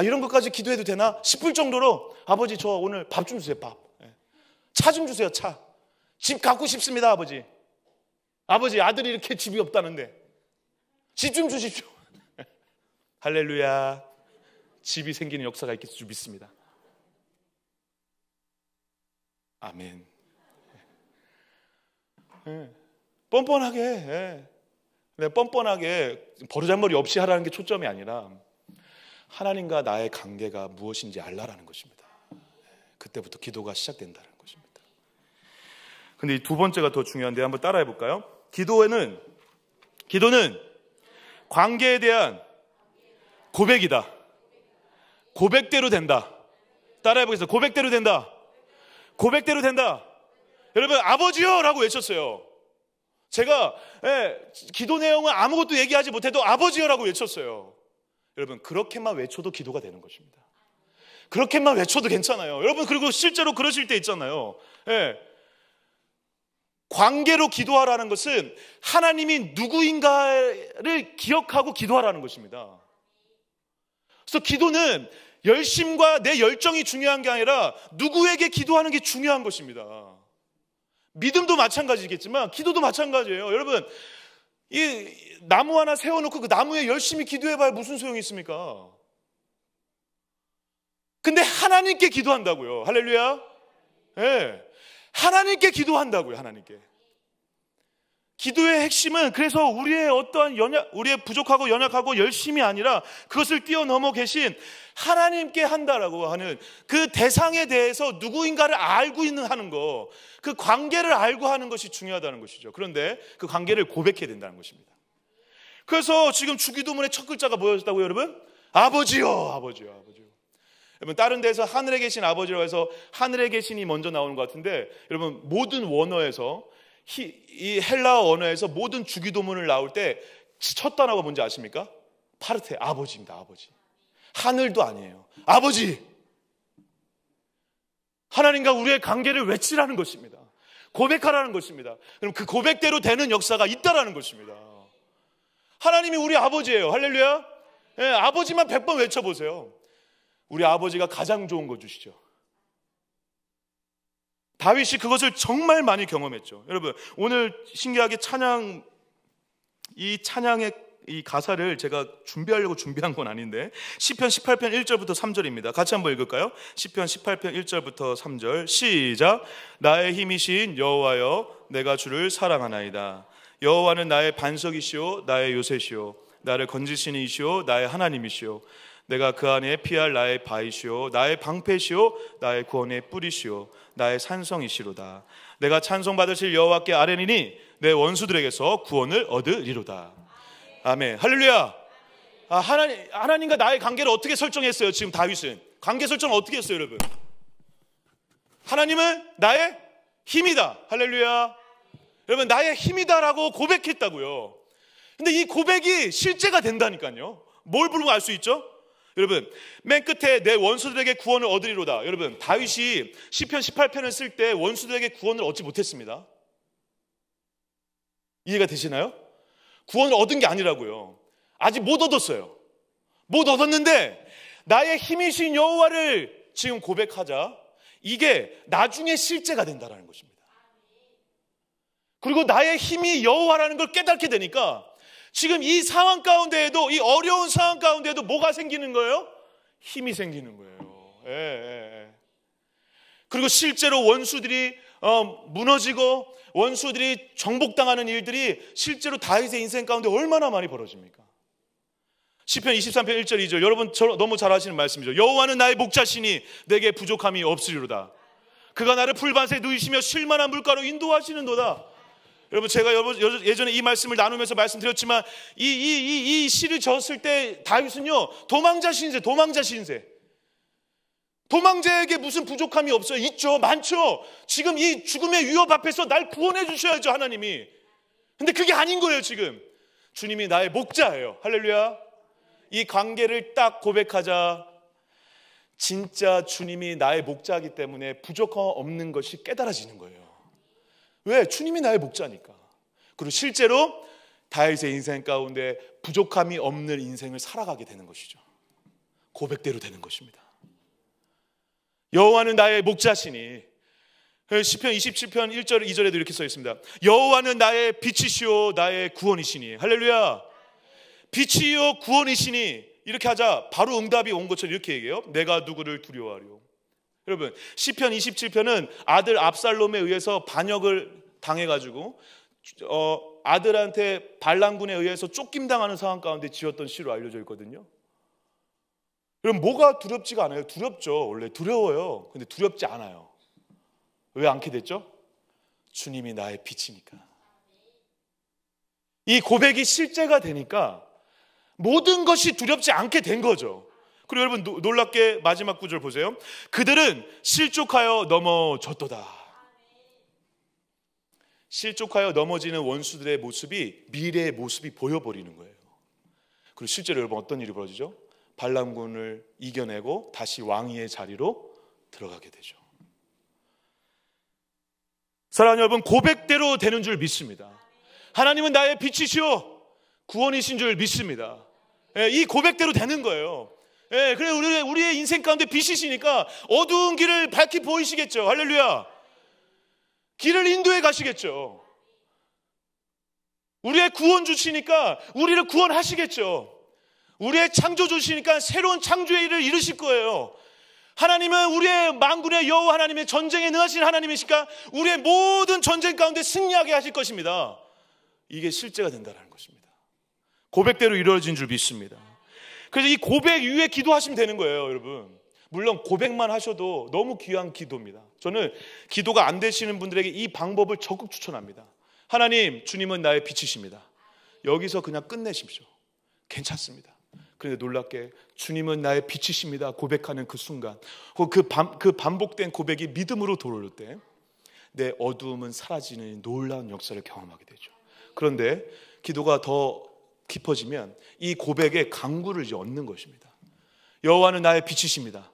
이런 것까지 기도해도 되나 싶을 정도로 아버지 저 오늘 밥 좀 주세요. 밥. 차 좀 주세요. 차. 집 갖고 싶습니다. 아버지 아들이 이렇게 집이 없다는데 집 좀 주십시오. 할렐루야. 집이 생기는 역사가 있겠을 줄 믿습니다. 아멘. 뻔뻔하게 버르장머리 없이 하라는 게 초점이 아니라 하나님과 나의 관계가 무엇인지 알라라는 것입니다. 그때부터 기도가 시작된다는 것입니다. 근데 이 두 번째가 더 중요한데 한번 따라해 볼까요? 기도는 관계에 대한 고백이다. 고백대로 된다. 따라해 보겠습니다. 고백대로 된다. 여러분 아버지요 라고 외쳤어요. 제가 기도 내용은 아무것도 얘기하지 못해도 아버지요 라고 외쳤어요. 여러분 그렇게만 외쳐도 기도가 되는 것입니다. 그렇게만 외쳐도 괜찮아요. 여러분 그리고 실제로 그러실 때 있잖아요. 관계로 기도하라는 것은 하나님이 누구인가를 기억하고 기도하라는 것입니다. 그래서 기도는 열심과 내 열정이 중요한 게 아니라 누구에게 기도하는 게 중요한 것입니다. 믿음도 마찬가지겠지만 기도도 마찬가지예요. 여러분 이 나무 하나 세워놓고 그 나무에 열심히 기도해봐야 무슨 소용이 있습니까? 근데 하나님께 기도한다고요. 할렐루야. 하나님께 기도한다고요. 하나님께. 기도의 핵심은 그래서 우리의 어떠한 우리의 부족하고 연약하고 열심이 아니라 그것을 뛰어넘어 계신 하나님께 한다라고 하는 그 대상에 대해서 누구인가를 알고 하는 거, 그 관계를 알고 하는 것이 중요하다는 것이죠. 그런데 그 관계를 고백해야 된다는 것입니다. 그래서 지금 주기도문의 첫 글자가 뭐였다고요, 여러분? 아버지요, 아버지요, 아버지요. 여러분, 다른 데서 하늘에 계신 아버지라고 해서 하늘에 계신이 먼저 나오는 것 같은데, 여러분, 모든 원어에서 이 헬라어 언어에서 모든 주기도문을 나올 때 첫 단어가 뭔지 아십니까? 파르테, 아버지입니다. 아버지. 하늘도 아니에요. 아버지. 하나님과 우리의 관계를 외치라는 것입니다. 고백하라는 것입니다. 그럼 그 고백대로 되는 역사가 있다라는 것입니다. 하나님이 우리 아버지예요. 할렐루야. 예, 아버지만 100번 외쳐보세요. 우리 아버지가 가장 좋은 거 주시죠. 다윗이 그것을 정말 많이 경험했죠. 여러분, 오늘 신기하게 이 찬양의 이 가사를 제가 준비하려고 준비한 건 아닌데, 시편 18편 1절부터 3절입니다. 같이 한번 읽을까요? 시편 18편 1절부터 3절 시작. 나의 힘이신 여호와여, 내가 주를 사랑하나이다. 여호와는 나의 반석이시오, 나의 요새시오, 나를 건지시는 이시오, 나의 하나님이시오. 내가 그 안에 피할 나의 바위시오, 나의 방패시오, 나의 구원의 뿌리시오, 나의 산성이시로다. 내가 찬송받으실 여호와께 아뢰니니 내 원수들에게서 구원을 얻으리로다. 아멘. 할렐루야. 하나님과 나의 관계를 어떻게 설정했어요? 지금 다윗은 관계 설정을 어떻게 했어요, 여러분? 하나님은 나의 힘이다. 할렐루야. 여러분, 나의 힘이다라고 고백했다고요. 근데 이 고백이 실제가 된다니까요. 뭘 부르고 알 수 있죠? 여러분, 맨 끝에 내 원수들에게 구원을 얻으리로다. 여러분, 다윗이 시편 18편을 쓸 때 원수들에게 구원을 얻지 못했습니다. 이해가 되시나요? 구원을 얻은 게 아니라고요. 아직 못 얻었어요. 못 얻었는데 나의 힘이신 여호와를 지금 고백하자, 이게 나중에 실제가 된다는 것입니다. 그리고 나의 힘이 여호와라는 걸 깨닫게 되니까 지금 이 상황 가운데에도, 이 어려운 상황 가운데에도 뭐가 생기는 거예요? 힘이 생기는 거예요. 그리고 실제로 원수들이 무너지고 원수들이 정복당하는 일들이 실제로 다윗의 인생 가운데 얼마나 많이 벌어집니까? 시편 23편 1절 2절, 여러분 너무 잘 아시는 말씀이죠. 여호와는 나의 목자시니 내게 부족함이 없으리로다. 그가 나를 풀밭에 누이시며 쉴만한 물가로 인도하시는도다. 여러분, 제가 예전에 이 말씀을 나누면서 말씀드렸지만 이 시를 적었을 때 다윗은요, 도망자 신세. 도망자에게 무슨 부족함이 없어요? 있죠, 많죠. 지금 이 죽음의 위협 앞에서 날 구원해 주셔야죠, 하나님이. 근데 그게 아닌 거예요. 지금 주님이 나의 목자예요. 할렐루야. 이 관계를 딱 고백하자, 진짜 주님이 나의 목자이기 때문에 부족함 없는 것이 깨달아지는 거예요. 왜? 주님이 나의 목자니까. 그리고 실제로 다윗의 인생 가운데 부족함이 없는 인생을 살아가게 되는 것이죠. 고백대로 되는 것입니다. 여호와는 나의 목자시니, 시편 27편 1절 2절에도 이렇게 써 있습니다. 여호와는 나의 빛이시오, 나의 구원이시니. 할렐루야. 빛이요 구원이시니. 이렇게 하자 바로 응답이 온 것처럼 이렇게 얘기해요. 내가 누구를 두려워하리요. 여러분, 시편 27편은 아들 압살롬에 의해서 반역을 당해가지고 아들한테 반란군에 의해서 쫓김당하는 상황 가운데 지었던 시로 알려져 있거든요. 여러분, 뭐가 두렵지가 않아요? 두렵죠. 원래 두려워요. 근데 두렵지 않아요. 왜 않게 됐죠? 주님이 나의 빛이니까. 이 고백이 실제가 되니까 모든 것이 두렵지 않게 된 거죠. 그리고 여러분, 놀랍게 마지막 구절 보세요. 그들은 실족하여 넘어졌도다. 실족하여 넘어지는 원수들의 모습이 미래의 모습이 보여버리는 거예요. 그리고 실제로 여러분, 어떤 일이 벌어지죠? 반란군을 이겨내고 다시 왕위의 자리로 들어가게 되죠. 사랑하는 여러분, 고백대로 되는 줄 믿습니다. 하나님은 나의 빛이시오, 구원이신 줄 믿습니다. 이 고백대로 되는 거예요. 그래, 우리의 인생 가운데 빛이시니까 어두운 길을 밝히 보이시겠죠. 할렐루야. 길을 인도해 가시겠죠. 우리의 구원 주시니까 우리를 구원하시겠죠. 우리의 창조 주시니까 새로운 창조의 일을 이루실 거예요. 하나님은 우리의 만군의 여호와 하나님의 전쟁에 능하신 하나님이시니까 우리의 모든 전쟁 가운데 승리하게 하실 것입니다. 이게 실제가 된다는 것입니다. 고백대로 이루어진 줄 믿습니다. 그래서 이 고백 이후에 기도하시면 되는 거예요, 여러분. 물론 고백만 하셔도 너무 귀한 기도입니다. 저는 기도가 안 되시는 분들에게 이 방법을 적극 추천합니다. 하나님, 주님은 나의 빛이십니다. 여기서 그냥 끝내십시오. 괜찮습니다. 그런데 놀랍게 주님은 나의 빛이십니다 고백하는 그 순간, 그 반복된 고백이 믿음으로 돌아올 때 내 어두움은 사라지는 놀라운 역사를 경험하게 되죠. 그런데 기도가 더 깊어지면 이 고백의 강구를 이제 얻는 것입니다. 여호와는 나의 빛이십니다.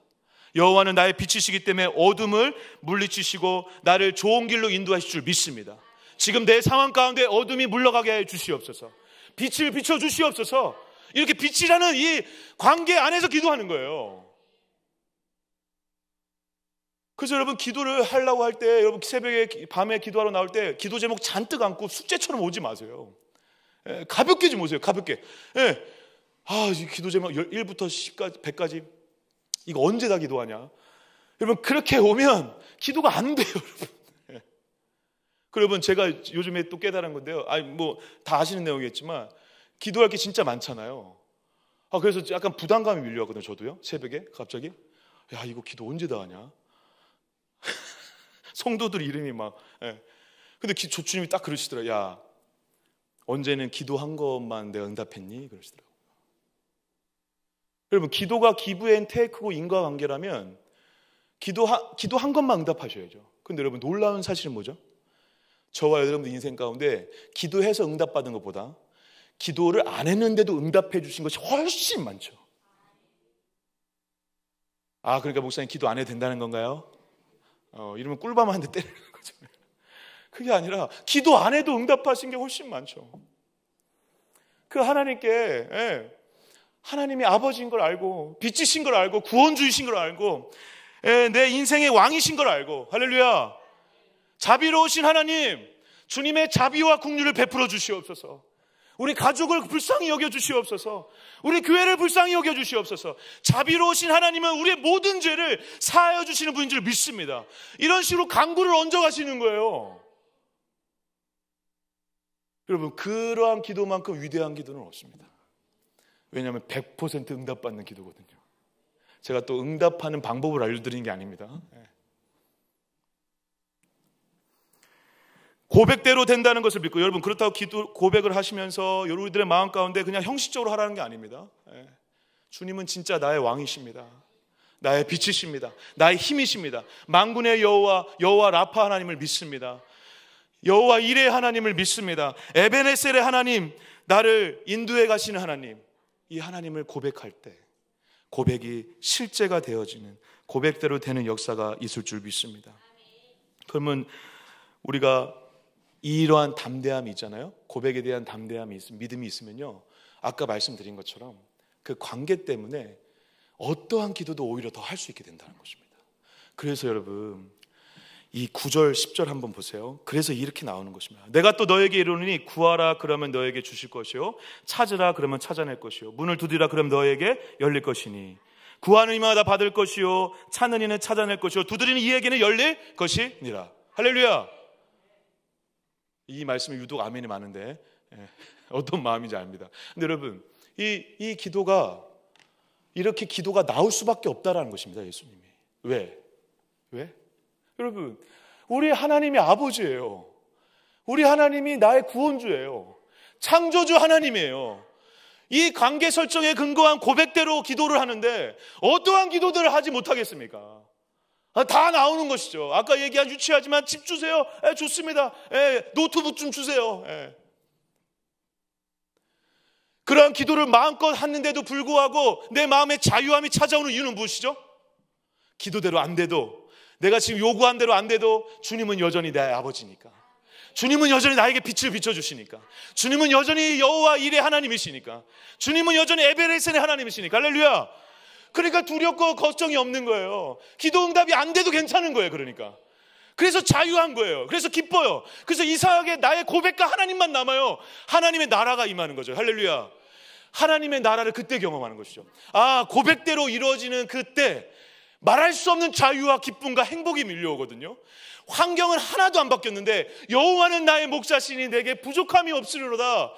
여호와는 나의 빛이시기 때문에 어둠을 물리치시고 나를 좋은 길로 인도하실 줄 믿습니다. 지금 내 상황 가운데 어둠이 물러가게 해 주시옵소서. 빛을 비춰 주시옵소서. 이렇게 빛이라는 이 관계 안에서 기도하는 거예요. 그래서 여러분, 기도를 하려고 할 때, 여러분 새벽에 밤에 기도하러 나올 때 기도 제목 잔뜩 안고 숙제처럼 오지 마세요. 가볍게 좀 오세요. 가볍게. 이 기도 제목 1부터 10까지 100까지 이거 언제 다 기도하냐? 여러분, 그렇게 오면 기도가 안 돼요, 여러분. 여러분, 제가 요즘에 또 깨달은 건데요. 다 아시는 내용이겠지만 기도할 게 진짜 많잖아요. 그래서 약간 부담감이 밀려왔거든요. 저도요. 새벽에 갑자기 이거 기도 언제 다 하냐? 성도들 이름이 막. 근데 주님이 딱 그러시더라고요. 야, 언제는 기도한 것만 내가 응답했니? 그러시더라고요. 여러분, 기도가 기브 앤 테이크고 인과관계라면 기도한 것만 응답하셔야죠. 근데 여러분, 놀라운 사실은 뭐죠? 저와 여러분들 인생 가운데 기도해서 응답받은 것보다 기도를 안 했는데도 응답해 주신 것이 훨씬 많죠. 그러니까 목사님, 기도 안 해도 된다는 건가요? 이러면 꿀밤 한 대 때리는 거죠. 그게 아니라 기도 안 해도 응답하신 게 훨씬 많죠. 그 하나님께 하나님이 아버지인 걸 알고, 빛이신 걸 알고, 구원주이신 걸 알고, 내 인생의 왕이신 걸 알고, 할렐루야, 자비로우신 하나님, 주님의 자비와 긍휼을 베풀어 주시옵소서. 우리 가족을 불쌍히 여겨 주시옵소서. 우리 교회를 불쌍히 여겨 주시옵소서. 자비로우신 하나님은 우리의 모든 죄를 사하여 주시는 분인 줄 믿습니다. 이런 식으로 간구를 얹어 가시는 거예요. 여러분, 그러한 기도만큼 위대한 기도는 없습니다. 왜냐하면 100% 응답받는 기도거든요. 제가 또 응답하는 방법을 알려드리는 게 아닙니다. 고백대로 된다는 것을 믿고, 여러분, 그렇다고 고백을 하시면서 여러분들의 마음 가운데 그냥 형식적으로 하라는 게 아닙니다. 주님은 진짜 나의 왕이십니다. 나의 빛이십니다. 나의 힘이십니다. 만군의 여호와 라파 하나님을 믿습니다. 여호와 이레 하나님을 믿습니다. 에베네셀의 하나님, 나를 인도해 가시는 하나님, 이 하나님을 고백할 때 고백이 실제가 되어지는, 고백대로 되는 역사가 있을 줄 믿습니다. 그러면 우리가 이러한 담대함이 있잖아요. 고백에 대한 담대함이 믿음이 있으면요, 아까 말씀드린 것처럼 그 관계 때문에 어떠한 기도도 오히려 더 할 수 있게 된다는 것입니다. 그래서 여러분, 이 9절 10절 한번 보세요. 그래서 이렇게 나오는 것입니다. 내가 또 너에게 이르노니 구하라 그러면 너에게 주실 것이요, 찾으라 그러면 찾아낼 것이요, 문을 두드리라 그러면 너에게 열릴 것이니, 구하는 이마다 받을 것이요, 찾는 이는 찾아낼 것이요, 두드리는 이에게는 열릴 것이니라. 할렐루야. 이 말씀이 유독 아멘이 많은데 어떤 마음인지 압니다. 근데 여러분, 이 기도가 이렇게 기도가 나올 수밖에 없다라는 것입니다. 예수님이. 왜? 여러분, 우리 하나님이 아버지예요. 우리 하나님이 나의 구원주예요. 창조주 하나님이에요. 이 관계 설정에 근거한 고백대로 기도를 하는데 어떠한 기도들을 하지 못하겠습니까? 다 나오는 것이죠. 아까 얘기한 유치하지만 집 주세요. 좋습니다. 노트북 좀 주세요. 그러한 기도를 마음껏 하는데도 불구하고 내 마음에 자유함이 찾아오는 이유는 무엇이죠? 기도대로 안 돼도, 내가 지금 요구한 대로 안 돼도 주님은 여전히 내 아버지니까, 주님은 여전히 나에게 빛을 비춰주시니까, 주님은 여전히 여호와 이레 하나님이시니까, 주님은 여전히 에베레셀의 하나님이시니까. 할렐루야. 그러니까 두렵고 걱정이 없는 거예요. 기도 응답이 안 돼도 괜찮은 거예요. 그래서 자유한 거예요. 그래서 기뻐요. 그래서 이상하게 나의 고백과 하나님만 남아요. 하나님의 나라가 임하는 거죠. 할렐루야. 하나님의 나라를 그때 경험하는 것이죠. 고백대로 이루어지는 그때 말할 수 없는 자유와 기쁨과 행복이 밀려오거든요. 환경은 하나도 안 바뀌었는데 여호와는 나의 목자시니 내게 부족함이 없으리로다.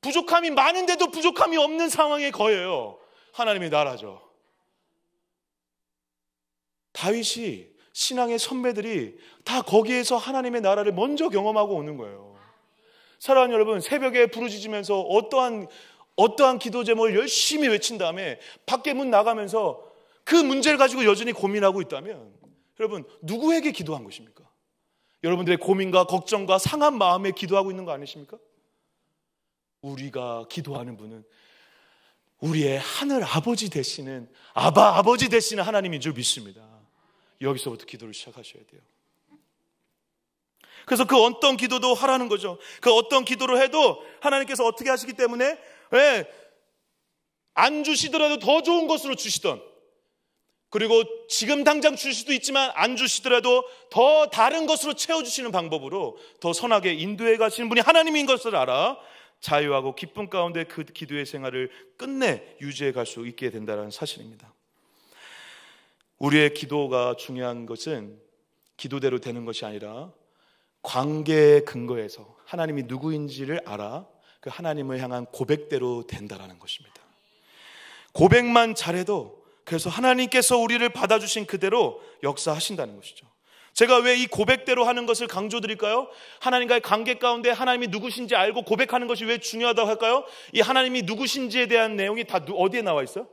부족함이 많은데도 부족함이 없는 상황에 거해요. 하나님의 나라죠. 다윗이, 신앙의 선배들이 다 거기에서 하나님의 나라를 먼저 경험하고 오는 거예요. 사랑하는 여러분, 새벽에 부르짖으면서 어떠한 기도 제목을 열심히 외친 다음에 밖에 문 나가면서 그 문제를 가지고 여전히 고민하고 있다면 여러분, 누구에게 기도한 것입니까? 여러분들의 고민과 걱정과 상한 마음에 기도하고 있는 거 아니십니까? 우리가 기도하는 분은 우리의 하늘 아버지 되시는 아버지 되시는 하나님인 줄 믿습니다. 여기서부터 기도를 시작하셔야 돼요. 그래서 그 어떤 기도도 하라는 거죠. 그 어떤 기도를 해도 하나님께서 어떻게 하시기 때문에 안 주시더라도 더 좋은 것으로 주시던, 그리고 지금 당장 주실 수도 있지만 안 주시더라도 더 다른 것으로 채워주시는 방법으로 더 선하게 인도해 가시는 분이 하나님인 것을 알아 자유하고 기쁨 가운데 그 기도의 생활을 끝내 유지해 갈 수 있게 된다는 사실입니다. 우리의 기도가 중요한 것은 기도대로 되는 것이 아니라 관계의 근거에서 하나님이 누구인지를 알아 그 하나님을 향한 고백대로 된다라는 것입니다. 고백만 잘해도 그래서 하나님께서 우리를 받아주신 그대로 역사하신다는 것이죠. 제가 왜 이 고백대로 하는 것을 강조드릴까요? 하나님과의 관계 가운데 하나님이 누구신지 알고 고백하는 것이 왜 중요하다고 할까요? 이 하나님이 누구신지에 대한 내용이 다 어디에 나와 있어요?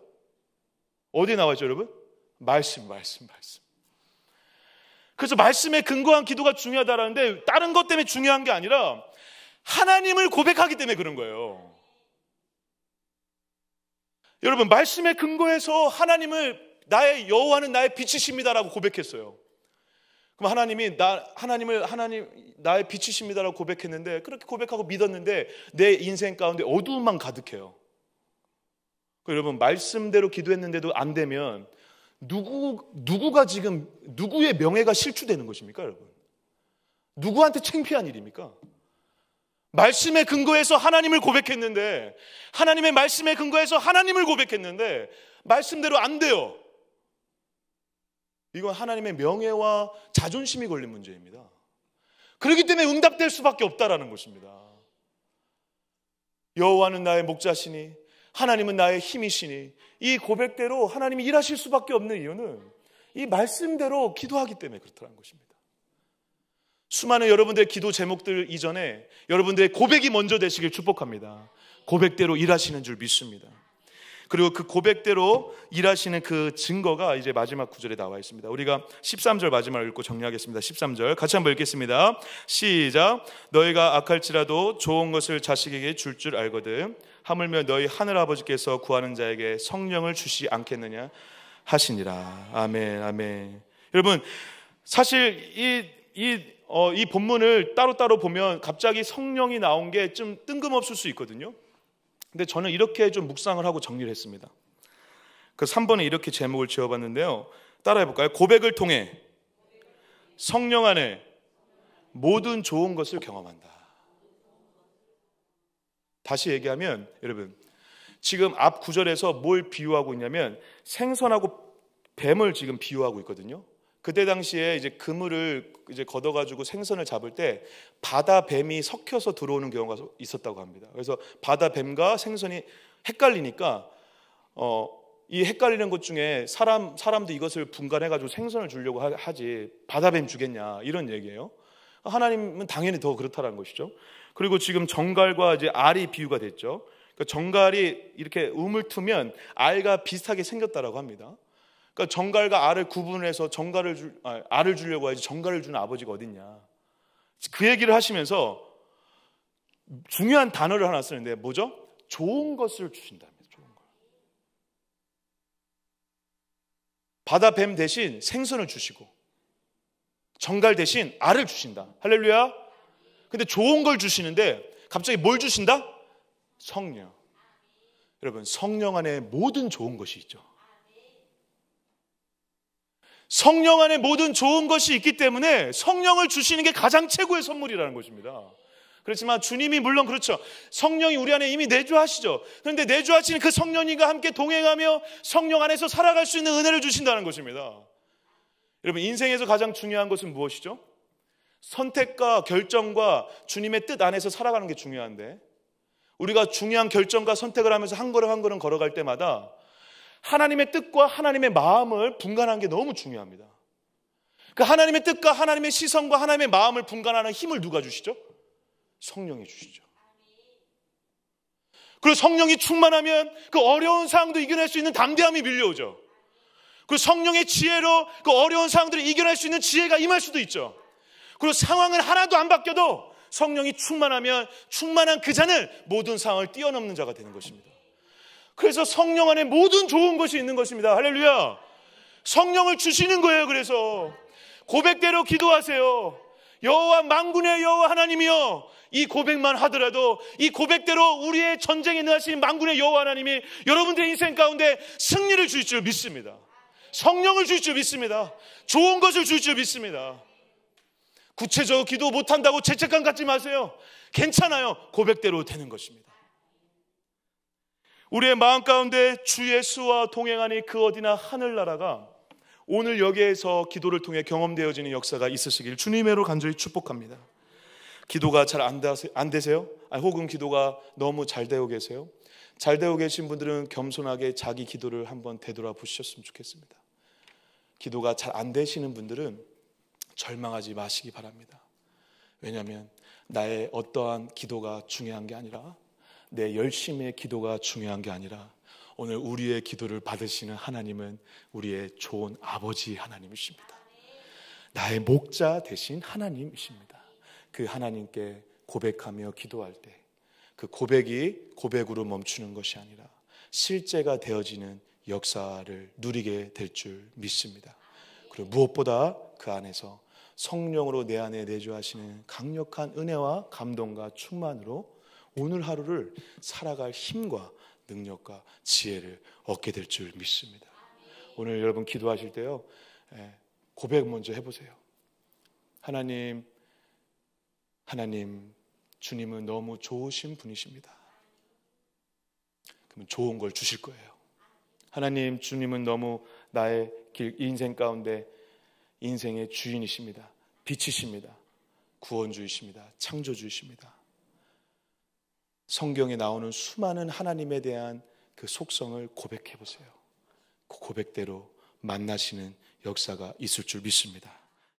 어디에 나와 있죠, 여러분? 말씀. 그래서 말씀에 근거한 기도가 중요하다라는데 다른 것 때문에 중요한 게 아니라 하나님을 고백하기 때문에 그런 거예요. 여러분, 말씀에 근거해서 하나님을 나의 여호와는 나의 빛이십니다라고 고백했어요. 그럼 하나님이 나의 빛이십니다라고 고백했는데, 그렇게 고백하고 믿었는데 내 인생 가운데 어두움만 가득해요. 여러분, 말씀대로 기도했는데도 안 되면 누구가 지금 누구의 명예가 실추되는 것입니까, 여러분? 누구한테 창피한 일입니까? 말씀에 근거해서 하나님을 고백했는데, 하나님의 말씀에 근거해서 하나님을 고백했는데 말씀대로 안 돼요. 이건 하나님의 명예와 자존심이 걸린 문제입니다. 그렇기 때문에 응답될 수밖에 없다라는 것입니다. 여호와는 나의 목자시니 하나님은 나의 힘이시니, 이 고백대로 하나님이 일하실 수밖에 없는 이유는 이 말씀대로 기도하기 때문에 그렇다는 것입니다. 수많은 여러분들의 기도 제목들 이전에 여러분들의 고백이 먼저 되시길 축복합니다. 고백대로 일하시는 줄 믿습니다. 그리고 그 고백대로 일하시는 그 증거가 이제 마지막 구절에 나와 있습니다. 우리가 13절 마지막을 읽고 정리하겠습니다. 13절 같이 한번 읽겠습니다. 시작. 너희가 악할지라도 좋은 것을 자식에게 줄 알거든 하물며 너희 하늘아버지께서 구하는 자에게 성령을 주시지 않겠느냐 하시니라. 아멘, 아멘. 여러분, 사실 이 본문을 따로따로 보면 갑자기 성령이 나온 게 좀 뜬금없을 수 있거든요. 근데 저는 이렇게 좀 묵상을 하고 정리를 했습니다. 그 3번에 이렇게 제목을 지어봤는데요. 따라해 볼까요? 고백을 통해 성령 안에 모든 좋은 것을 경험한다. 다시 얘기하면 여러분, 지금 앞 구절에서 뭘 비유하고 있냐면 생선하고 뱀을 지금 비유하고 있거든요. 그때 당시에 이제 그물을 이제 걷어가지고 생선을 잡을 때 바다 뱀이 섞여서 들어오는 경우가 있었다고 합니다. 그래서 바다 뱀과 생선이 헷갈리니까 이 헷갈리는 것 중에 사람도 이것을 분간해가지고 생선을 주려고 하지 바다 뱀 주겠냐 이런 얘기예요. 하나님은 당연히 더 그렇다는 것이죠. 그리고 지금 정갈과 이제 알이 비유가 됐죠. 그러니까 정갈이 이렇게 우물트면 알과 비슷하게 생겼다라고 합니다. 그러니까 정갈과 알을 구분해서 알을 주려고 하지 정갈을 주는 아버지가 어딨냐. 그 얘기를 하시면서 중요한 단어를 하나 쓰는데 뭐죠? 좋은 것을 주신답니다. 좋은 걸. 바다 뱀 대신 생선을 주시고 정갈 대신 알을 주신다. 할렐루야. 근데 좋은 걸 주시는데 갑자기 뭘 주신다? 성령. 여러분, 성령 안에 모든 좋은 것이 있죠. 성령 안에 모든 좋은 것이 있기 때문에 성령을 주시는 게 가장 최고의 선물이라는 것입니다. 그렇지만 주님이 물론 그렇죠. 성령이 우리 안에 이미 내주하시죠. 그런데 내주하시는 그 성령님과 함께 동행하며 성령 안에서 살아갈 수 있는 은혜를 주신다는 것입니다. 여러분, 인생에서 가장 중요한 것은 무엇이죠? 선택과 결정과 주님의 뜻 안에서 살아가는 게 중요한데, 우리가 중요한 결정과 선택을 하면서 한 걸음 한 걸음 걸어갈 때마다 하나님의 뜻과 하나님의 마음을 분간하는 게 너무 중요합니다. 그 하나님의 뜻과 하나님의 시선과 하나님의 마음을 분간하는 힘을 누가 주시죠? 성령이 주시죠. 그리고 성령이 충만하면 그 어려운 상황도 이겨낼 수 있는 담대함이 밀려오죠. 그리고 성령의 지혜로 그 어려운 상황들을 이겨낼 수 있는 지혜가 임할 수도 있죠. 그리고 상황은 하나도 안 바뀌어도 성령이 충만하면 충만한 그 자는 모든 상황을 뛰어넘는 자가 되는 것입니다. 그래서 성령 안에 모든 좋은 것이 있는 것입니다. 할렐루야. 성령을 주시는 거예요. 그래서 고백대로 기도하세요. 여호와 만군의 여호와 하나님이여, 이 고백만 하더라도 이 고백대로 우리의 전쟁에 능하신 만군의 여호와 하나님이 여러분들의 인생 가운데 승리를 주실 줄 믿습니다. 성령을 주실 줄 믿습니다. 좋은 것을 주실 줄 믿습니다. 구체적으로 기도 못한다고 죄책감 갖지 마세요. 괜찮아요. 고백대로 되는 것입니다. 우리의 마음 가운데 주 예수와 동행하니 그 어디나 하늘나라가 오늘 여기에서 기도를 통해 경험되어지는 역사가 있으시길 주님으로 간절히 축복합니다. 기도가 잘 안 되세요? 혹은 기도가 너무 잘 되고 계세요? 잘 되고 계신 분들은 겸손하게 자기 기도를 한번 되돌아보셨으면 좋겠습니다. 기도가 잘 안 되시는 분들은 절망하지 마시기 바랍니다. 왜냐하면 나의 어떠한 기도가 중요한 게 아니라, 내 열심의 기도가 중요한 게 아니라, 오늘 우리의 기도를 받으시는 하나님은 우리의 좋은 아버지 하나님이십니다. 나의 목자 되신 하나님이십니다. 그 하나님께 고백하며 기도할 때 그 고백이 고백으로 멈추는 것이 아니라 실제가 되어지는 역사를 누리게 될 줄 믿습니다. 그리고 무엇보다 그 안에서 성령으로 내 안에 내주하시는 강력한 은혜와 감동과 충만으로 오늘 하루를 살아갈 힘과 능력과 지혜를 얻게 될 줄 믿습니다. 오늘 여러분 기도하실 때요, 고백 먼저 해보세요. 하나님, 주님은 너무 좋으신 분이십니다. 그러면 좋은 걸 주실 거예요. 하나님, 주님은 너무 나의 인생 가운데 인생의 주인이십니다. 빛이십니다. 구원주이십니다. 창조주이십니다. 성경에 나오는 수많은 하나님에 대한 그 속성을 고백해 보세요. 그 고백대로 만나시는 역사가 있을 줄 믿습니다.